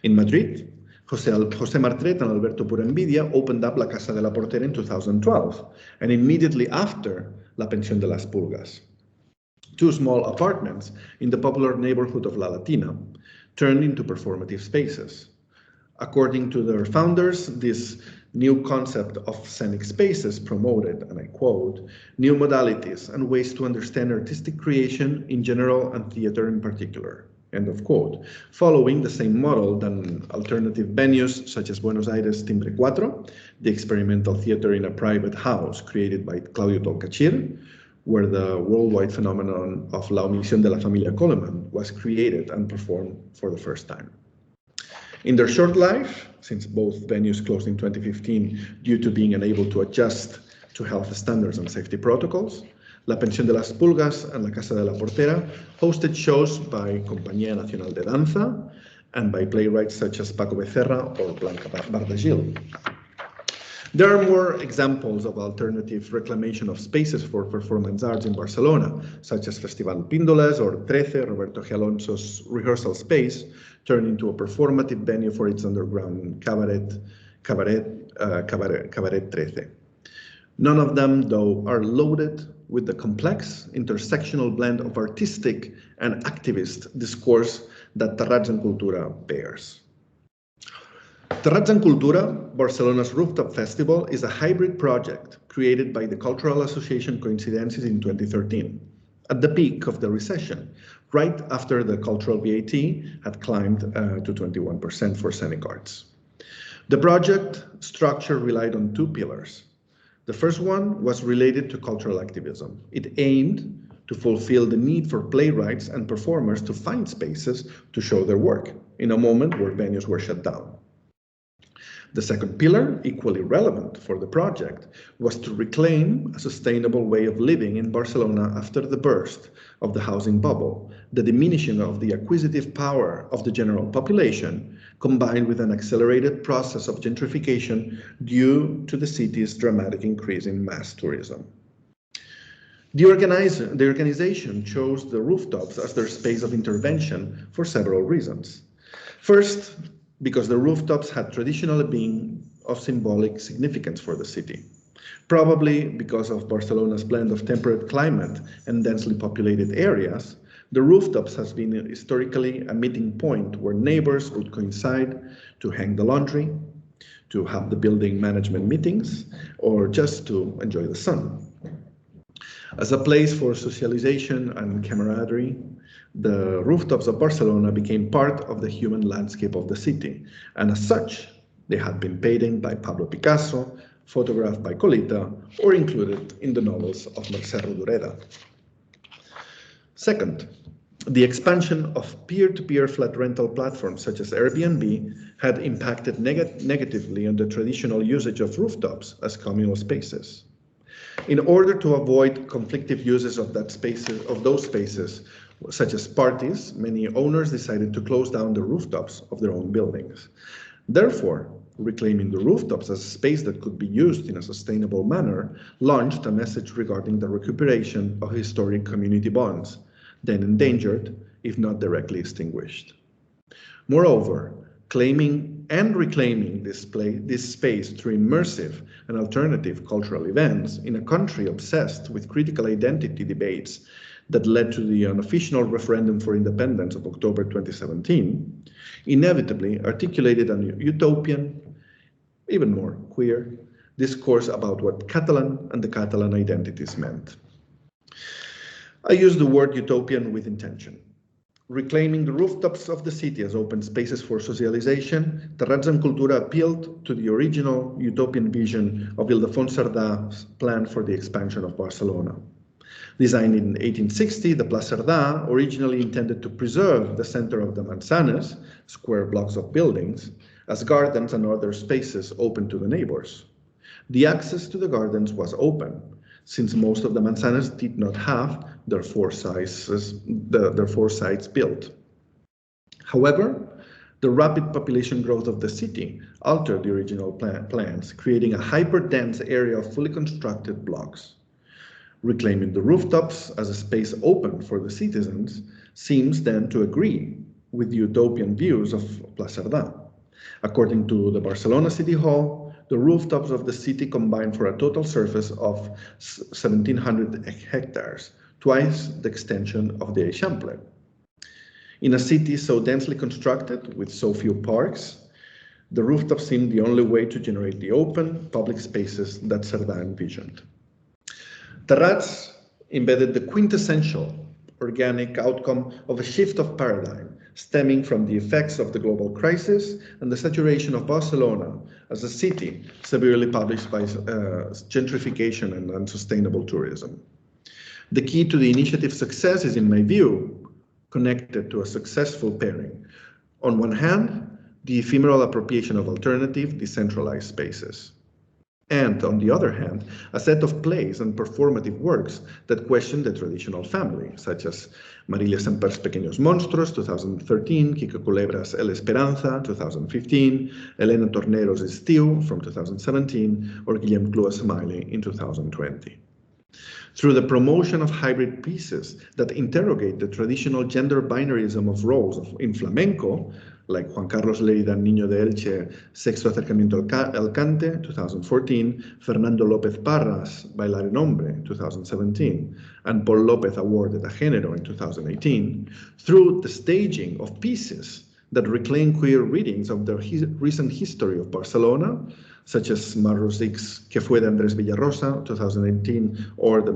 In Madrid, José Martret and Alberto Purenvidia opened up La Casa de la Portera in 2012, and immediately after, La Pensión de las Pulgas. 2 small apartments in the popular neighborhood of La Latina turned into performative spaces. According to their founders, this new concept of scenic spaces promoted, and I quote, new modalities and ways to understand artistic creation in general and theater in particular, end of quote, following the same model than alternative venues such as Buenos Aires Timbre 4, the experimental theater in a private house created by Claudio Tolcachir, where the worldwide phenomenon of La Omisión de la Familia Coleman was created and performed for the first time. In their short life, since both venues closed in 2015 due to being unable to adjust to health standards and safety protocols, La Pensión de las Pulgas and La Casa de la Portera hosted shows by Compañía Nacional de Danza and by playwrights such as Paco Becerra or Blanca Bardagil. There are more examples of alternative reclamation of spaces for performance arts in Barcelona, such as Festival Píndoles or Trece, Roberto G. Alonso's rehearsal space, turned into a performative venue for its underground cabaret Trece. None of them, though, are loaded with the complex intersectional blend of artistic and activist discourse that Terrats and Cultura bears. Terrats and Cultura, Barcelona's rooftop festival, is a hybrid project created by the Cultural Association Coincidences in 2013, at the peak of the recession, right after the cultural VAT had climbed to 21% for scenic arts. The project structure relied on two pillars. The first one was related to cultural activism. It aimed to fulfill the need for playwrights and performers to find spaces to show their work in a moment where venues were shut down. The second pillar, equally relevant for the project, was to reclaim a sustainable way of living in Barcelona after the burst of the housing bubble, the diminishing of the acquisitive power of the general population, combined with an accelerated process of gentrification due to the city's dramatic increase in mass tourism. The organization chose the rooftops as their space of intervention for several reasons. First, because the rooftops had traditionally been of symbolic significance for the city, probably because of Barcelona's blend of temperate climate and densely populated areas. The rooftops has been historically a meeting point where neighbors would coincide to hang the laundry, to have the building management meetings, or just to enjoy the sun. As a place for socialization and camaraderie, the rooftops of Barcelona became part of the human landscape of the city, and as such, they had been painted by Pablo Picasso, photographed by Colita, or included in the novels of Mercè Rodoreda. Second, the expansion of peer-to-peer flat rental platforms such as Airbnb had impacted negatively on the traditional usage of rooftops as communal spaces. In order to avoid conflictive uses of those spaces, such as parties, many owners decided to close down the rooftops of their own buildings. Therefore, reclaiming the rooftops as a space that could be used in a sustainable manner launched a message regarding the recuperation of historic community bonds, then endangered, if not directly extinguished. Moreover, claiming and reclaiming this space through immersive and alternative cultural events in a country obsessed with critical identity debates that led to the unofficial referendum for independence of October 2017, inevitably articulated a utopian, even more queer, discourse about what Catalan and the Catalan identities meant. I use the word utopian with intention. Reclaiming the rooftops of the city as open spaces for socialization, Terrats and Cultura appealed to the original utopian vision of Ildefons Cerdà's plan for the expansion of Barcelona. Designed in 1860, the Pla Cerdà originally intended to preserve the center of the manzanas, square blocks of buildings, as gardens and other spaces open to the neighbors. The access to the gardens was open, since most of the manzanas did not have their four sides built. However, the rapid population growth of the city altered the original plans, creating a hyper-dense area of fully constructed blocks. Reclaiming the rooftops as a space open for the citizens seems then to agree with the utopian views of Pla Cerdà. According to the Barcelona City Hall, the rooftops of the city combine for a total surface of 1,700 hectares, twice the extension of the Eixample. In a city so densely constructed with so few parks, the rooftops seemed the only way to generate the open public spaces that Cerdà envisioned. Terrats embedded the quintessential organic outcome of a shift of paradigm stemming from the effects of the global crisis and the saturation of Barcelona as a city severely punished by gentrification and unsustainable tourism. The key to the initiative's success is, in my view, connected to a successful pairing. On one hand, the ephemeral appropriation of alternative, decentralized spaces. And on the other hand, a set of plays and performative works that question the traditional family, such as Marilia Semper's Pequeños Monstruos, 2013, Kiko Culebra's El Esperanza, 2015, Elena Tornero's Estiu from 2017, or Guillem Clua's Smiley in 2020. Through the promotion of hybrid pieces that interrogate the traditional gender binarism of roles in flamenco, like Juan Carlos Lerida, Niño de Elche, Sexto Acercamiento al Cante, 2014, Fernando López Parras, Bailar en Hombre, 2017, and Paul López awarded a Género in 2018, through the staging of pieces that reclaim queer readings of the recent history of Barcelona, such as Mar Rosic's Que fue de Andrés Villarrosa, 2018, or the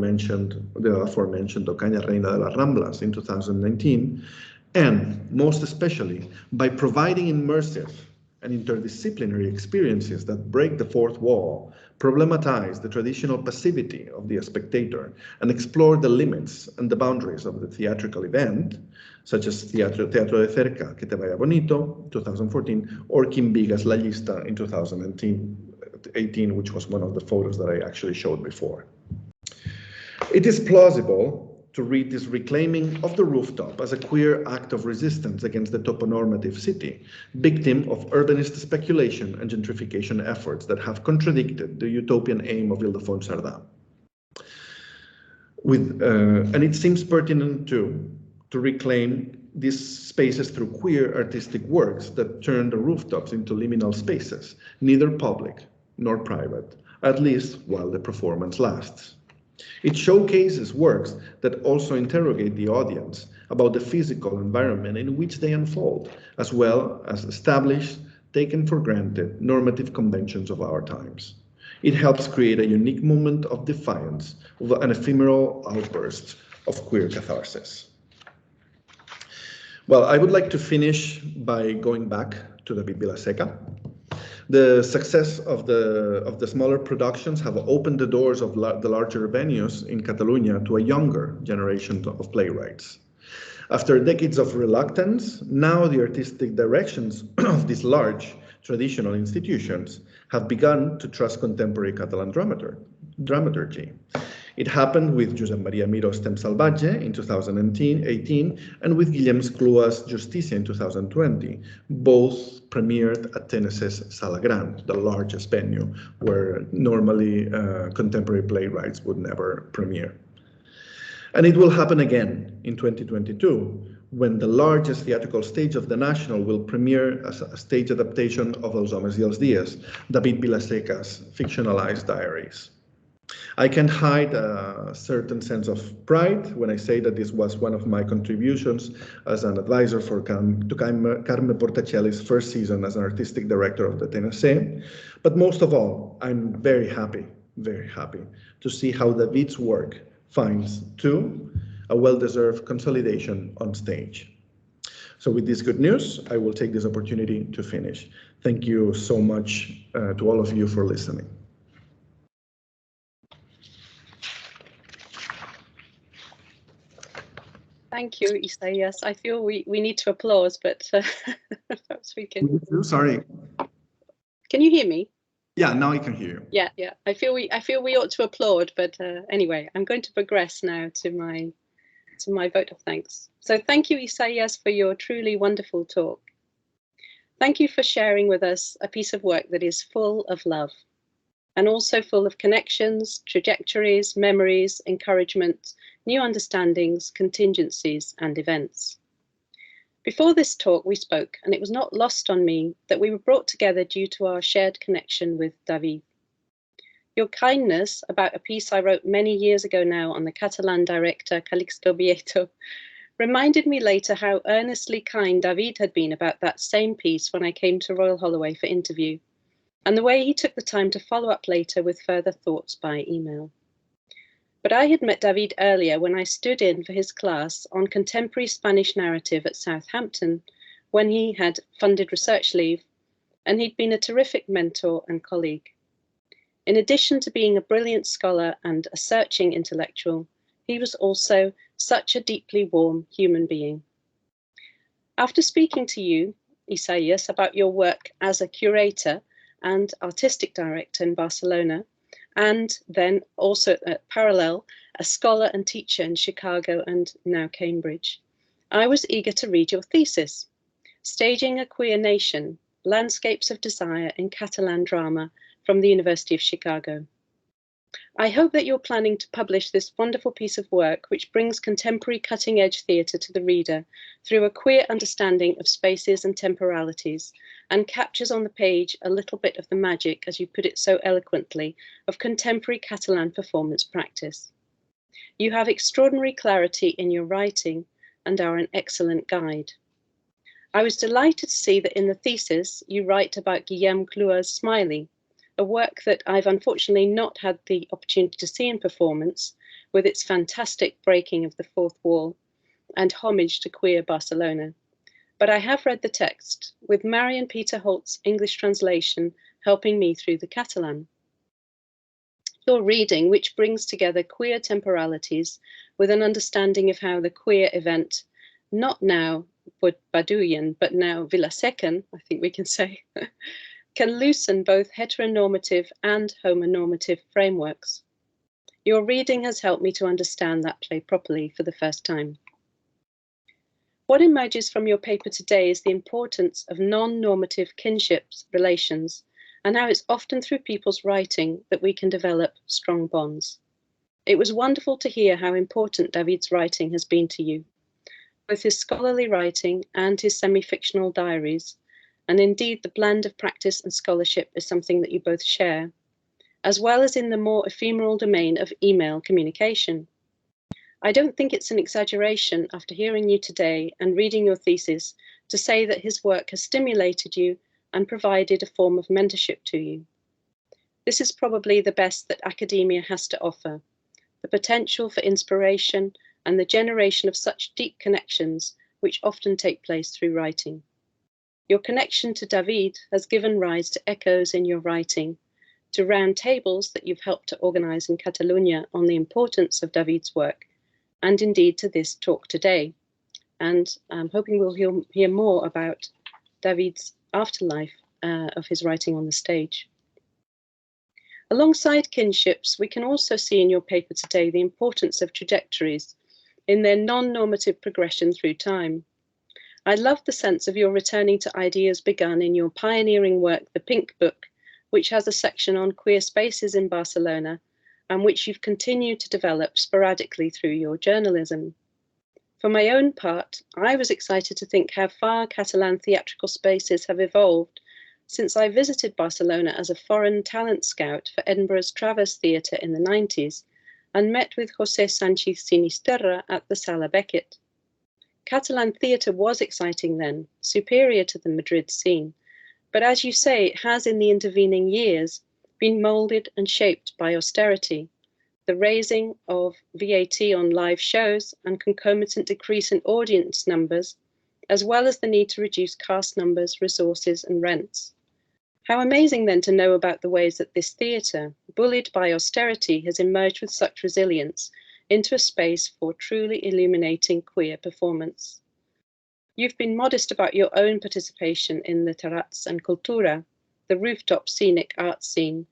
aforementioned Ocaña Reina de las Ramblas in 2019, and most especially by providing immersive and interdisciplinary experiences that break the fourth wall, problematize the traditional passivity of the spectator, and explore the limits and the boundaries of the theatrical event, such as Teatro de Cerca, Que te vaya bonito, 2014, or Kim Vigas La Lista in 2018, which was one of the photos that I actually showed before. It is plausible to read this reclaiming of the rooftop as a queer act of resistance against the toponormative city, victim of urbanist speculation and gentrification efforts that have contradicted the utopian aim of Ildefons Cerdà. And it seems pertinent to reclaim these spaces through queer artistic works that turn the rooftops into liminal spaces, neither public nor private, at least while the performance lasts. It showcases works that also interrogate the audience about the physical environment in which they unfold, as well as established, taken for granted, normative conventions of our times. It helps create a unique moment of defiance, of an ephemeral outburst of queer catharsis. Well, I would like to finish by going back to David Vilaseca. The success of the smaller productions have opened the doors of the larger venues in Catalunya to a younger generation of playwrights. After decades of reluctance, now the artistic directions of these large traditional institutions have begun to trust contemporary Catalan dramaturgy. It happened with Josep Maria Mirós Temps Salvatge in 2018 and with Guillem Clua's Justícia in 2020, both premiered at Tenes's Sala Gran, the largest venue where normally contemporary playwrights would never premiere. And it will happen again in 2022, when the largest theatrical stage of the National will premiere as a stage adaptation of Els homes i els dies, David Vilaseca's fictionalized diaries. I can't hide a certain sense of pride when I say that this was one of my contributions as an advisor to Carme Portacelli's first season as an artistic director of the TNC. But most of all, I'm very happy to see how David's work finds, too, a well-deserved consolidation on stage. So with this good news, I will take this opportunity to finish. Thank you so much to all of you for listening. Thank you, Isaias. I feel we need to applause, but perhaps we can. Sorry. Can you hear me? Yeah, now I can hear you. Yeah. I feel we ought to applaud, but anyway, I'm going to progress now to my vote of thanks. So thank you, Isaias, for your truly wonderful talk. Thank you for sharing with us a piece of work that is full of love and also full of connections, trajectories, memories, encouragement, new understandings, contingencies, and events. Before this talk, we spoke, and it was not lost on me that we were brought together due to our shared connection with David. Your kindness about a piece I wrote many years ago now on the Catalan director Calixto Bieto reminded me later how earnestly kind David had been about that same piece when I came to Royal Holloway for interview, and the way he took the time to follow up later with further thoughts by email. But I had met David earlier when I stood in for his class on contemporary Spanish narrative at Southampton when he had funded research leave, and he'd been a terrific mentor and colleague. In addition to being a brilliant scholar and a searching intellectual, he was also such a deeply warm human being. After speaking to you, Isaias, about your work as a curator and artistic director in Barcelona, and then also at parallel, a scholar and teacher in Chicago and now Cambridge, I was eager to read your thesis, Staging a Queer Nation, Landscapes of Desire in Catalan Drama from the University of Chicago. I hope that you're planning to publish this wonderful piece of work which brings contemporary cutting-edge theatre to the reader through a queer understanding of spaces and temporalities, and captures on the page a little bit of the magic, as you put it so eloquently, of contemporary Catalan performance practice. You have extraordinary clarity in your writing and are an excellent guide. I was delighted to see that in the thesis you write about Guillem Clua's Smiley, a work that I've unfortunately not had the opportunity to see in performance, with its fantastic breaking of the fourth wall and homage to queer Barcelona. But I have read the text, with Marion Peter Holt's English translation helping me through the Catalan. Your reading, which brings together queer temporalities with an understanding of how the queer event, not now Baduyan, but now Vilasecan, I think we can say, can loosen both heteronormative and homonormative frameworks. Your reading has helped me to understand that play properly for the first time. What emerges from your paper today is the importance of non-normative kinships relations, and how it's often through people's writing that we can develop strong bonds. It was wonderful to hear how important David's writing has been to you, both his scholarly writing and his semi-fictional diaries, and indeed the blend of practice and scholarship is something that you both share, as well as in the more ephemeral domain of email communication. I don't think it's an exaggeration after hearing you today and reading your thesis to say that his work has stimulated you and provided a form of mentorship to you. This is probably the best that academia has to offer, the potential for inspiration and the generation of such deep connections which often take place through writing. Your connection to David has given rise to echoes in your writing, to round tables that you've helped to organise in Catalunya on the importance of David's work, and indeed to this talk today. And I'm hoping we'll hear more about David's afterlife of his writing on the stage. Alongside kinships, we can also see in your paper today the importance of trajectories in their non-normative progression through time. I love the sense of your returning to ideas begun in your pioneering work, The Pink Book, which has a section on queer spaces in Barcelona, and which you've continued to develop sporadically through your journalism. For my own part, I was excited to think how far Catalan theatrical spaces have evolved since I visited Barcelona as a foreign talent scout for Edinburgh's Travers Theatre in the 90s, and met with José Sánchez Sinisterra at the Sala Beckett. Catalan theatre was exciting then, superior to the Madrid scene, but as you say, it has in the intervening years been moulded and shaped by austerity, the raising of VAT on live shows and concomitant decrease in audience numbers, as well as the need to reduce cast numbers, resources and rents. How amazing then to know about the ways that this theatre, bullied by austerity, has emerged with such resilience into a space for truly illuminating queer performance. You've been modest about your own participation in the Terrats and Cultura, the rooftop scenic art scene.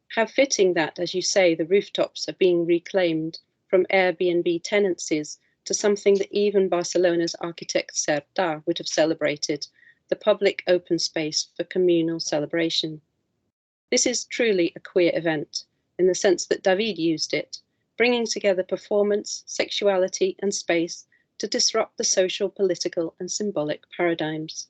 How fitting that, as you say, the rooftops are being reclaimed from Airbnb tenancies to something that even Barcelona's architect Certa would have celebrated, the public open space for communal celebration. This is truly a queer event, in the sense that David used it, bringing together performance, sexuality and space to disrupt the social, political and symbolic paradigms.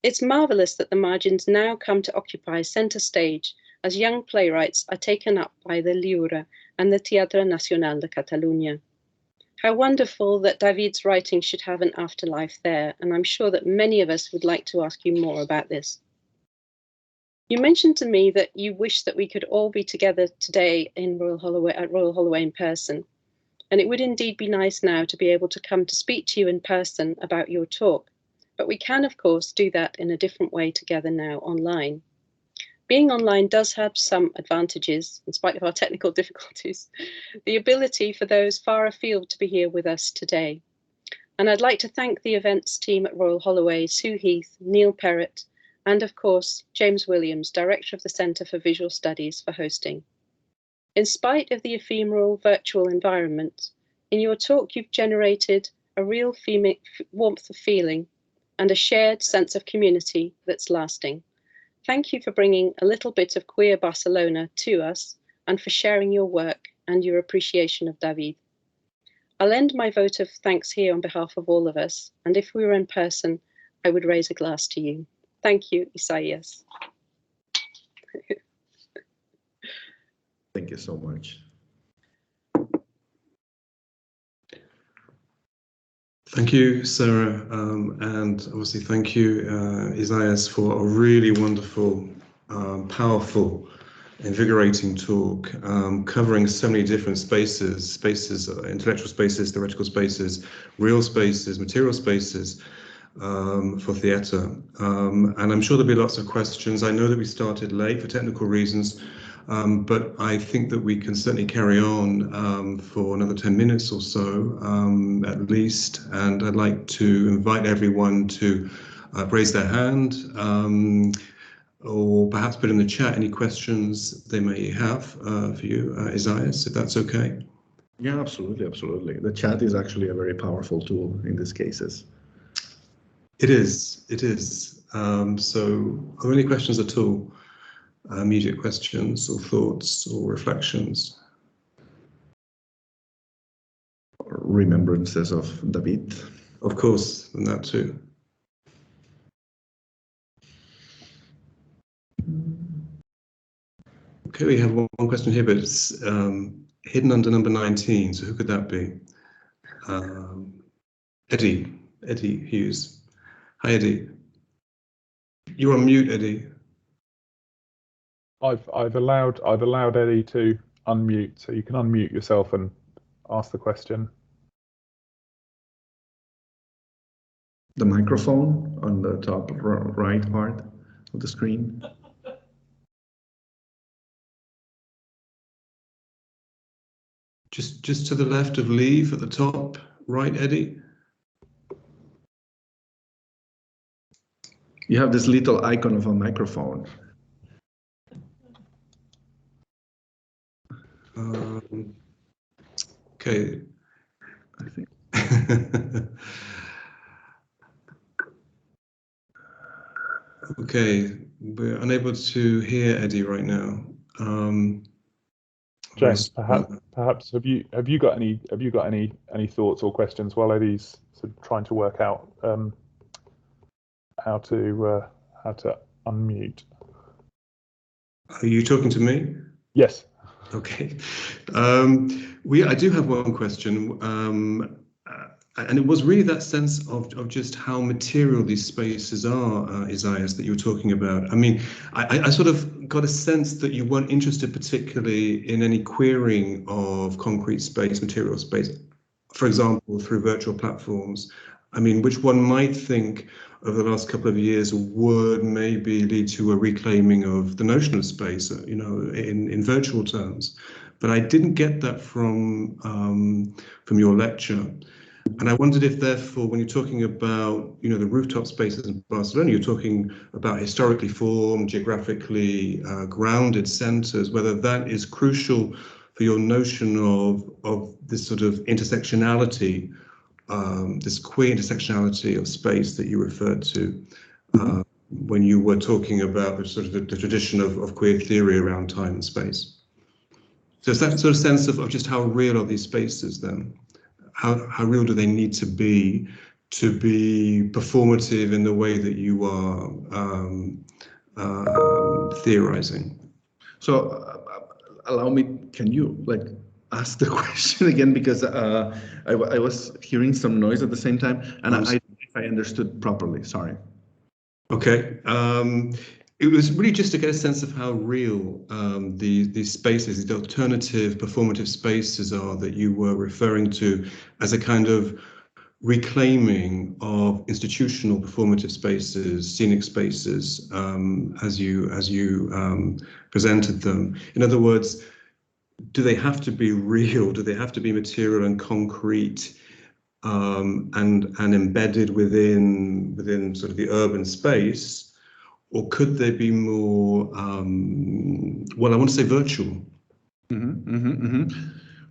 It's marvellous that the margins now come to occupy centre stage as young playwrights are taken up by the Lliure and the Teatre Nacional de Catalunya. How wonderful that David's writing should have an afterlife there, and I'm sure that many of us would like to ask you more about this. You mentioned to me that you wish that we could all be together today in RHUL Holloway, at RHUL Holloway in person. And it would indeed be nice now to be able to come to speak to you in person about your talk. But we can, of course, do that in a different way together now online. Being online does have some advantages, in spite of our technical difficulties. The ability for those far afield to be here with us today. And I'd like to thank the events team at RHUL Holloway, Sue Heath, Neil Perrott, and of course, James Williams, Director of the Centre for Visual Studies, for hosting. In spite of the ephemeral virtual environment, in your talk you've generated a real warmth of feeling and a shared sense of community that's lasting. Thank you for bringing a little bit of queer Barcelona to us and for sharing your work and your appreciation of David. I'll end my vote of thanks here on behalf of all of us, and if we were in person, I would raise a glass to you. Thank you, Isaias. Thank you so much. Thank you, Sarah, and obviously thank you, Isaias, for a really wonderful, powerful, invigorating talk, covering so many different spaces, intellectual spaces, theoretical spaces, real spaces, material spaces, for theatre. And I'm sure there'll be lots of questions. I know that we started late for technical reasons, but I think that we can certainly carry on for another 10 minutes or so, at least. And I'd like to invite everyone to raise their hand, or perhaps put in the chat any questions they may have for you, Isaias, if that's okay. Yeah, absolutely, absolutely. The chat is actually a very powerful tool in these cases. It is. So are there any questions at all? Immediate questions or thoughts or reflections? Remembrances of David. Of course, and that too. Okay, we have one question here, but it's hidden under number 19, so who could that be? Eddie Hughes. Hi, Eddie. You're on mute, Eddie. I've allowed Eddie to unmute, so you can unmute yourself and ask the question. The microphone on the top right part of the screen. Just to the left of leave at the top right, Eddie. You have this little icon of a microphone. Okay. I think. Okay, we're unable to hear Eddie right now. James, perhaps have you got any thoughts or questions while Eddie's sort of trying to work out how to unmute? Are you talking to me? Yes. Okay. I do have one question, and it was really that sense of just how material these spaces are, Isaias, that you were talking about. I mean, I sort of got a sense that you weren't interested particularly in any queering of concrete space, material space, for example, through virtual platforms. I mean, which one might think over the last couple of years would maybe lead to a reclaiming of the notion of space, you know, in virtual terms. But I didn't get that from your lecture. And I wondered if, therefore, when you're talking about, you know, the rooftop spaces in Barcelona, you're talking about historically formed, geographically grounded centres, whether that is crucial for your notion of this sort of intersectionality, this queer intersectionality of space that you referred to when you were talking about the sort of the tradition of queer theory around time and space. So it's that sort of sense of just how real are these spaces then? How real do they need to be performative in the way that you are theorizing? So Allow me, can you ask the question again, because I was hearing some noise at the same time, and I understood properly. Sorry. Okay. it was really just to get a sense of how real these spaces, the alternative performative spaces are that you were referring to as a kind of reclaiming of institutional performative spaces, scenic spaces, as you presented them. In other words, do they have to be real? Do they have to be material and concrete and embedded within sort of the urban space? Or could they be more, well, I want to say virtual?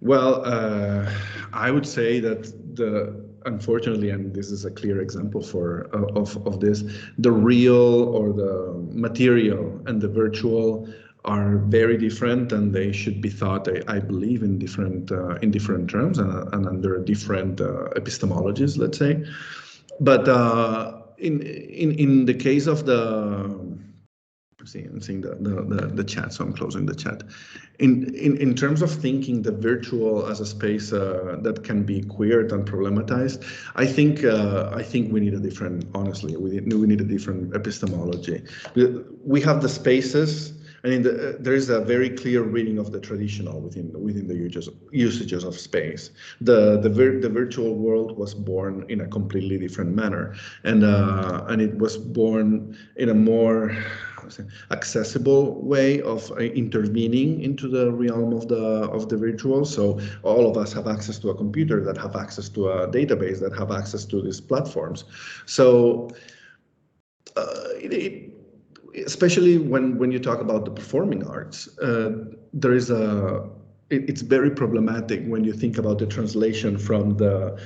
Well, I would say that unfortunately, and this is a clear example of this, the real or the material and the virtual are very different, and they should be thought, I believe, in different terms and under different epistemologies, let's say. But in the case of I'm seeing the chat, so I'm closing the chat. In terms of thinking the virtual as a space that can be queered and problematized, I think we need a different, honestly, we need a different epistemology. We have the spaces. I mean, there is a very clear reading of the traditional within the usages of space. The virtual world was born in a completely different manner, and it was born in a more accessible way of intervening into the realm of the virtual. So all of us have access to a computer, that have access to a database, that have access to these platforms. So especially when you talk about the performing arts, there is it's very problematic when you think about the translation from the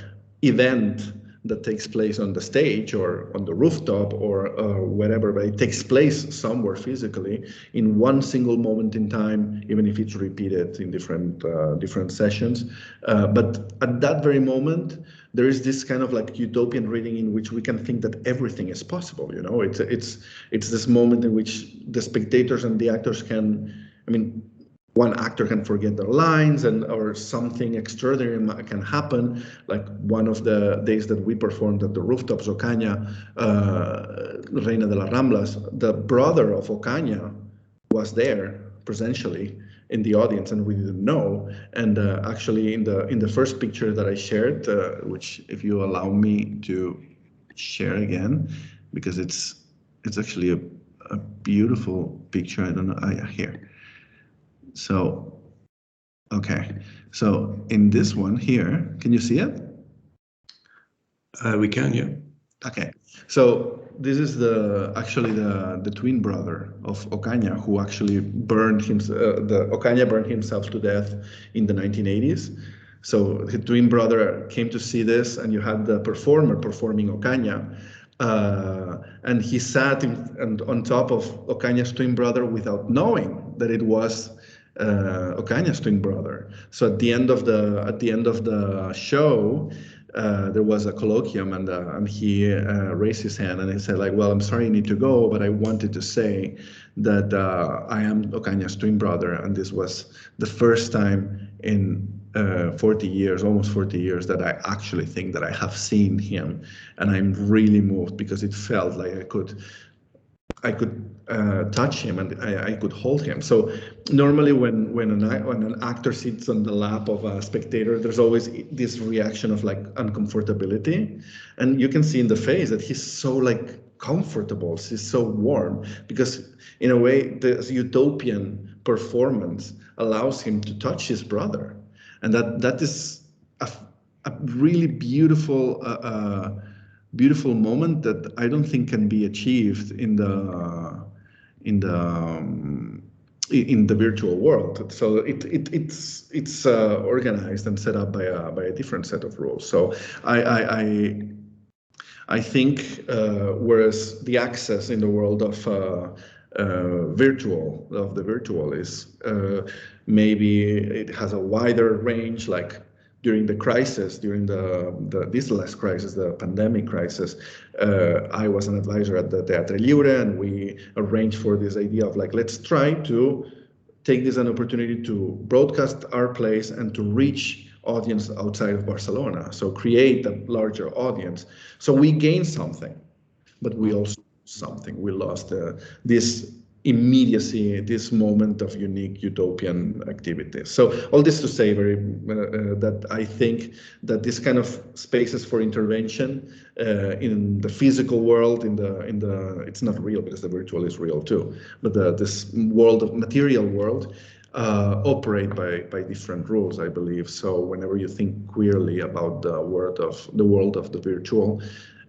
event that takes place on the stage or on the rooftop or wherever, but it takes place somewhere physically in one single moment in time, even if it's repeated in different sessions. But at that very moment, there is this kind of like utopian reading in which we can think that everything is possible. You know, it's this moment in which the spectators and the actors can, I mean, one actor can forget their lines or something extraordinary can happen. Like one of the days that we performed at the rooftops, Ocaña, Reina de las Ramblas, the brother of Ocaña was there presentially in the audience, and we didn't know. And actually in the first picture that I shared, which if you allow me to share again, because it's actually a beautiful picture. I don't know, here. So, okay. So in this one here, can you see it? We can, yeah. Okay. So this is actually the twin brother of Ocaña, who actually burned himself. Ocaña burned himself to death in the 1980s. So his twin brother came to see this, and you had the performer performing Ocaña. And he sat on top of Ocaña's twin brother without knowing that it was Ocaña's twin brother. So at the end of the show, there was a colloquium, and he raised his hand and he said, like, well, I'm sorry I need to go, but I wanted to say that I am Ocaña's twin brother, and this was the first time in 40 years, almost 40 years, that I actually think that I have seen him, and I'm really moved because it felt like I could touch him and I could hold him. So normally when an actor sits on the lap of a spectator, there's always this reaction of like uncomfortability, and you can see in the face that he's so like comfortable, he's so warm, because in a way the utopian performance allows him to touch his brother, and that is a really beautiful beautiful moment that I don't think can be achieved in the virtual world. So it's organized and set up by a different set of rules. So I think whereas the access in the world of the virtual is maybe it has a wider range, like during the crisis, during this last crisis, the pandemic crisis, I was an advisor at the Teatre Lliure, and we arranged for this idea of like, let's try to take this an opportunity to broadcast our plays and to reach audience outside of Barcelona. So create a larger audience. So we gain something, but we also something. We lost this immediacy, this moment of unique utopian activity. So all this to say that I think that this kind of spaces for intervention in the physical world, it's not real because the virtual is real too, but this world of material world operate by different rules, I believe. So whenever you think queerly about the world of the virtual,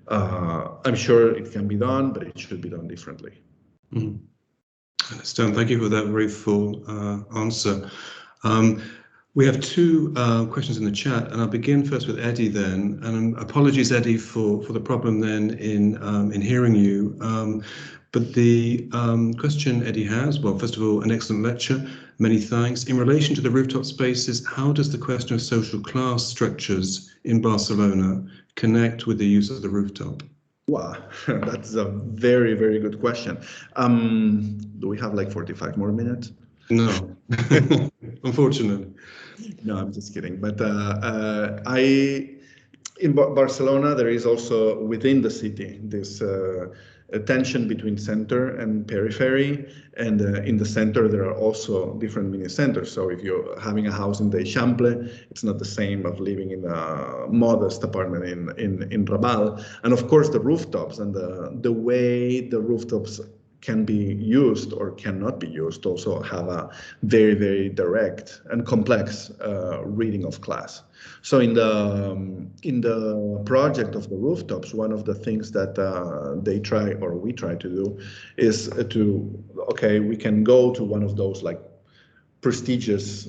I'm sure it can be done, but it should be done differently. Mm-hmm. I understand. Thank you for that very full answer. We have two questions in the chat, and I'll begin first with Eddie then. And apologies, Eddie, for the problem then in hearing you. But the question Eddie has, well, first of all, an excellent lecture. Many thanks. In relation to the rooftop spaces, how does the question of social class structures in Barcelona connect with the use of the rooftop? Wow, that's a very, very good question. Do we have like 45 more minutes? No, unfortunately. No, I'm just kidding. But in Barcelona, there is also within the city this tension between center and periphery, and in the center there are also different mini centers. So if you're having a house in the Eixample, it's not the same of living in a modest apartment in Raval. And of course the rooftops and the way the rooftops can be used or cannot be used also have a very, very direct and complex reading of class. So in the project of the rooftops, one of the things that we try to do is we can go to one of those like prestigious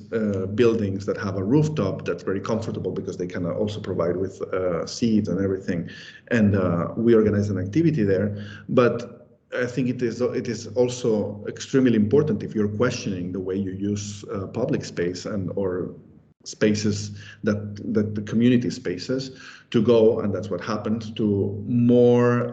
buildings that have a rooftop that's very comfortable because they can also provide with seats and everything, and we organize an activity there. But I think it is also extremely important if you're questioning the way you use public space or spaces that the community spaces to go, and that's what happened, to more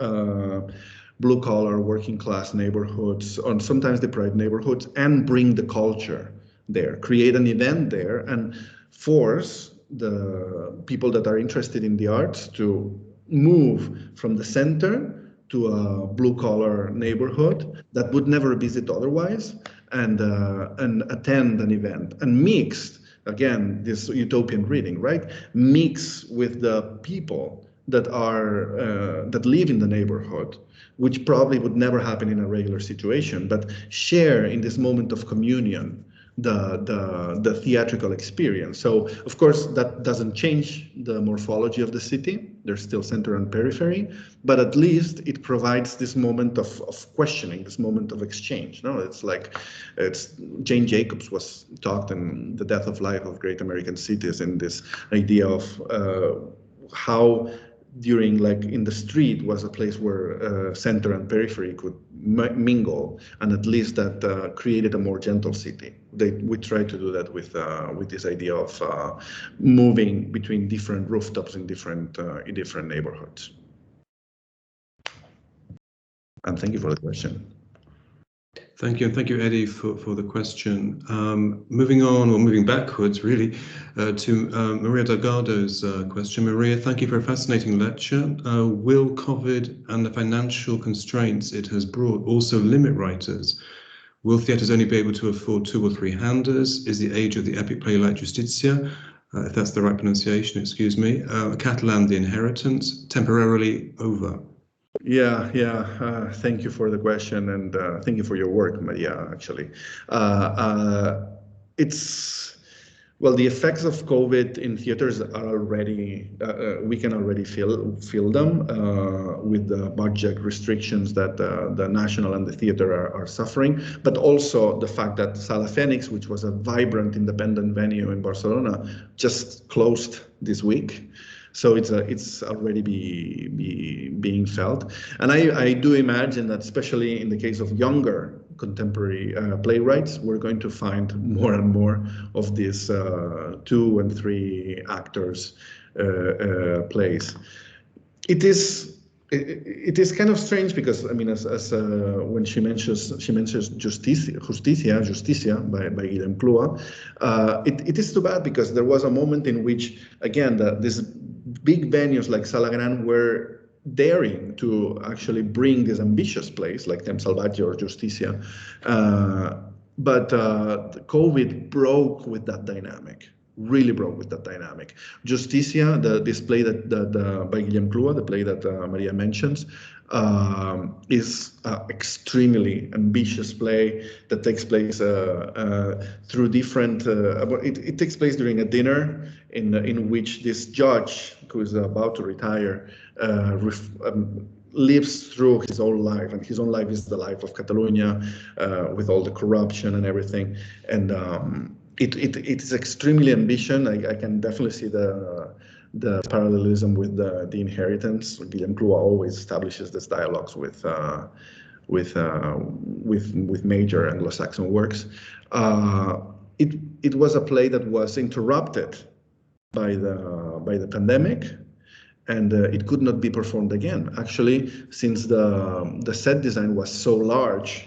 blue collar working class neighborhoods, or sometimes deprived neighborhoods, and bring the culture there, create an event there, and force the people that are interested in the arts to move from the center to a blue-collar neighborhood that would never visit otherwise, and attend an event, and mixed, again, this utopian reading, right? Mix with the people that live in the neighborhood, which probably would never happen in a regular situation, but share in this moment of communion the theatrical experience. So of course that doesn't change the morphology of the city. There's still center and periphery, but at least it provides this moment of questioning, this moment of exchange. No, it's Jane Jacobs was talked in The Death of Life of Great American Cities, in this idea of how during, like, in the street was a place where center and periphery could mingle, and at least that created a more gentle city. We try to do that with this idea of moving between different rooftops in different neighborhoods. And thank you for the question. Thank you, and thank you, Eddie, for the question. Moving on, or moving backwards, really, to Maria Delgado's question. Maria, thank you for a fascinating lecture. Will COVID and the financial constraints it has brought also limit writers? Will theatres only be able to afford 2 or 3 handers? Is the age of the epic playwright Justicia, if that's the right pronunciation, excuse me, Catalan the Inheritance, temporarily over? Yeah. Thank you for the question, and thank you for your work, Maria, actually. The effects of COVID in theaters are already, we can already feel them with the budget restrictions that the National and the Theatre are suffering, but also the fact that Sala Fènix, which was a vibrant independent venue in Barcelona, just closed this week. So it's already being felt. And I do imagine that, especially in the case of younger contemporary playwrights, we're going to find more and more of these 2 and 3 actors plays. It is kind of strange because, I mean, as when she mentions Justicia by Guillem Clua, it is too bad because there was a moment in which, again, this big venues like Sala Gran were daring to actually bring this ambitious plays like Temps Salvatge or Justicia. But COVID broke with that dynamic, really broke with that dynamic. Justicia, this play by Guillem Clua, the play that Maria mentions, is extremely ambitious play that takes place through different. It takes place during a dinner in which this judge, who is about to retire, lives through his own life, and his own life is the life of Catalunya, with all the corruption and everything. And it is extremely ambitious. I can definitely see the parallelism with the Inheritance. Guillem Clua always establishes these dialogues with major Anglo-Saxon works. It was a play that was interrupted by the pandemic, and it could not be performed again. Actually, since the set design was so large,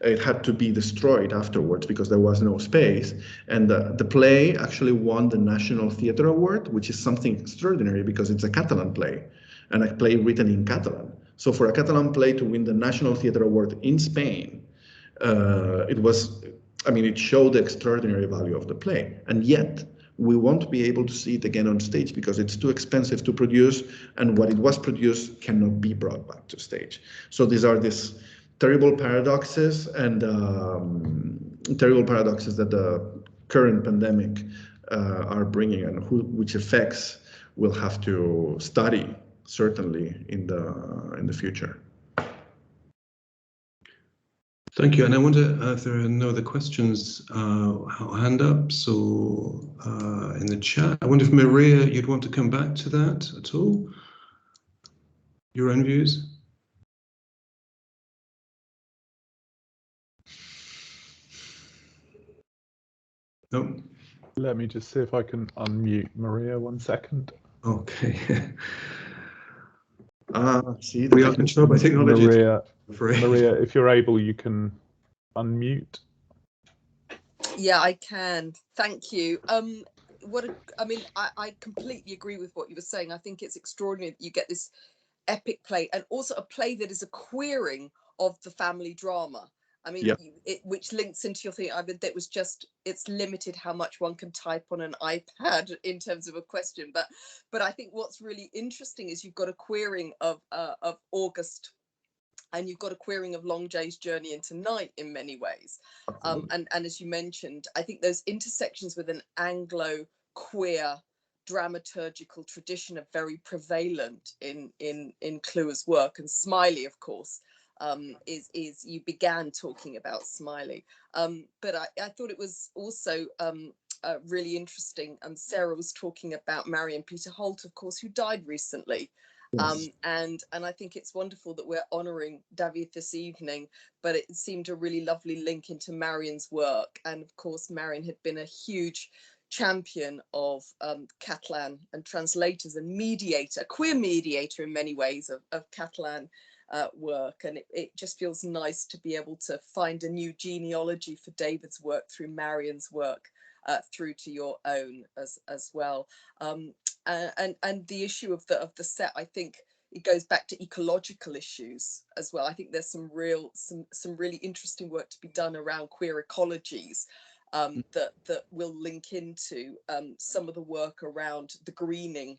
it had to be destroyed afterwards because there was no space. And the play actually won the National Theatre Award, which is something extraordinary because it's a Catalan play and a play written in Catalan. So for a Catalan play to win the National Theatre Award in Spain, it showed the extraordinary value of the play. And yet, we won't be able to see it again on stage because it's too expensive to produce, and what it was produced cannot be brought back to stage. So these are these terrible paradoxes and terrible paradoxes that the current pandemic are bringing, and which effects we'll have to study certainly in the future. Thank you. And I wonder if there are no other questions, hand ups or in the chat. I wonder if Maria, you'd want to come back to that at all? Your own views? No. Let me just see if I can unmute Maria 1 second. Okay. See, we are controlled by technology. Maria, if you're able, you can unmute. Yeah, I can. Thank you. I completely agree with what you were saying. I think it's extraordinary that you get this epic play, and also a play that is a queering of the family drama. I mean, yeah. Which links into your thing. It's limited how much one can type on an iPad in terms of a question. But I think what's really interesting is you've got a queering of August, and you've got a queering of Long Jay's journey into night in many ways. And as you mentioned, I think those intersections with an Anglo-queer dramaturgical tradition are very prevalent in Clua's work, and Smiley, of course, is you began talking about Smiley. But I thought it was also really interesting. Sarah was talking about Marion Peter Holt, of course, who died recently. Yes. And I think it's wonderful that we're honouring David this evening, but it seemed a really lovely link into Marion's work. And of course, Marion had been a huge champion of Catalan and translators and mediator, queer mediator in many ways of Catalan work. And it just feels nice to be able to find a new genealogy for David's work through Marion's work, through to your own as well. And the issue of the set, I think it goes back to ecological issues as well. I think there's some really interesting work to be done around queer ecologies that will link into some of the work around the greening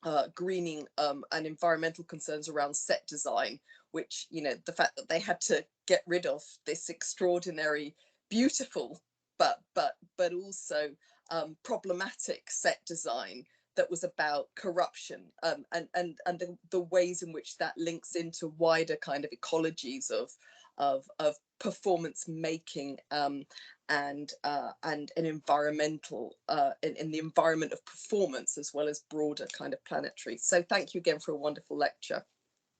and environmental concerns around set design, which, you know, the fact that they had to get rid of this extraordinary, beautiful, but also problematic set design that was about corruption, and the ways in which that links into wider kind of ecologies of performance making and an environmental in the environment of performance, as well as broader kind of planetary. So thank you again for a wonderful lecture.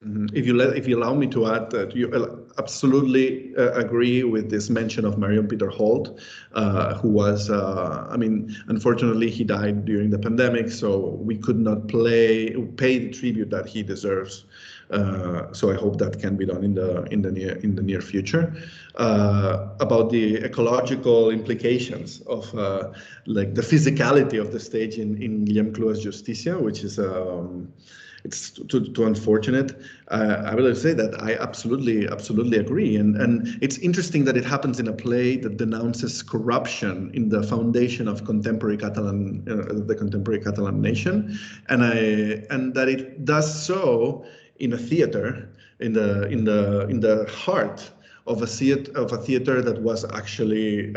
If you allow me to add that you absolutely agree with this mention of Marion Peter Holt, who was, unfortunately he died during the pandemic, so we could not pay the tribute that he deserves. So I hope that can be done in the near future. About the ecological implications of like the physicality of the stage in Guillem Clua's Justicia, which is it's too unfortunate. I will say that I absolutely agree. And it's interesting that it happens in a play that denounces corruption in the foundation of contemporary Catalan, the contemporary Catalan nation, and that it does so in a theater, in the heart of a theater that was actually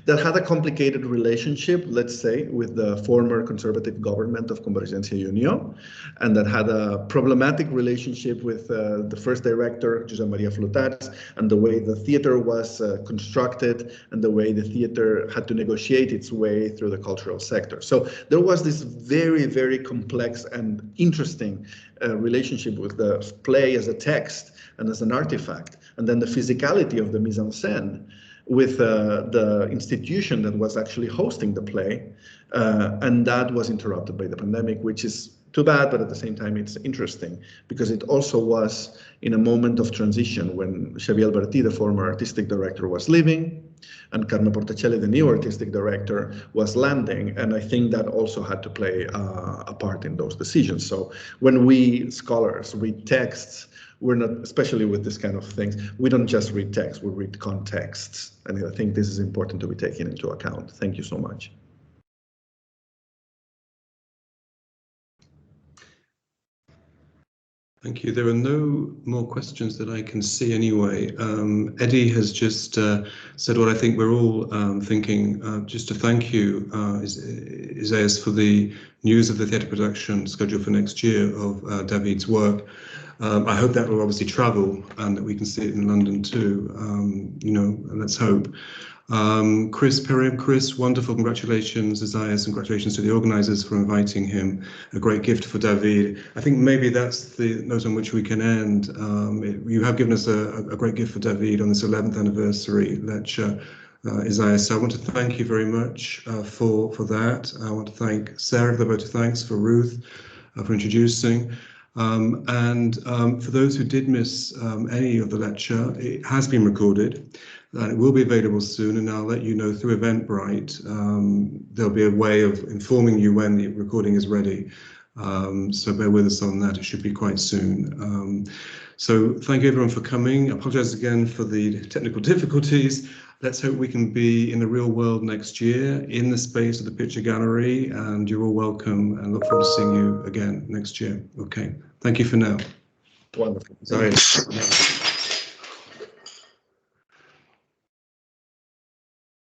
that had a complicated relationship, let's say, with the former conservative government of Convergència i Unió, and that had a problematic relationship with the first director, Josep Maria Flotats, and the way the theater was constructed and the way the theater had to negotiate its way through the cultural sector. So there was this very, very complex and interesting relationship with the play as a text and as an artifact, and then the physicality of the mise en scène with the institution that was actually hosting the play, and that was interrupted by the pandemic, which is too bad, but at the same time it's interesting because it also was in a moment of transition when Xavier Albertí, the former artistic director, was leaving, and Carme Portacelli, the new artistic director, was landing, and I think that also had to play a part in those decisions. So when we scholars read texts, we're not, especially with this kind of things, we don't just read text, we read contexts. And I think this is important to be taken into account. Thank you so much. Thank you. There are no more questions that I can see anyway. Eddie has just said what I think we're all thinking, just to thank you, Isaias, for the news of the theatre production scheduled for next year of David's work. I hope that will obviously travel and that we can see it in London too, let's hope. Chris Perim, Chris, wonderful, congratulations, Isaias, congratulations to the organisers for inviting him, a great gift for David. I think maybe that's the note on which we can end. You have given us a great gift for David on this 11th anniversary lecture, Isaias, so I want to thank you very much for that. I want to thank Sarah, the vote of thanks, for Ruth, for introducing. For those who did miss any of the lecture, it has been recorded and it will be available soon, and I'll let you know through Eventbrite. There'll be a way of informing you when the recording is ready, so bear with us on that. It should be quite soon. So thank you everyone for coming. I apologize again for the technical difficulties. Let's hope we can be in the real world next year in the space of the picture gallery, and you're all welcome, and look forward to seeing you again next year. Okay, thank you for now. Wonderful. Sorry.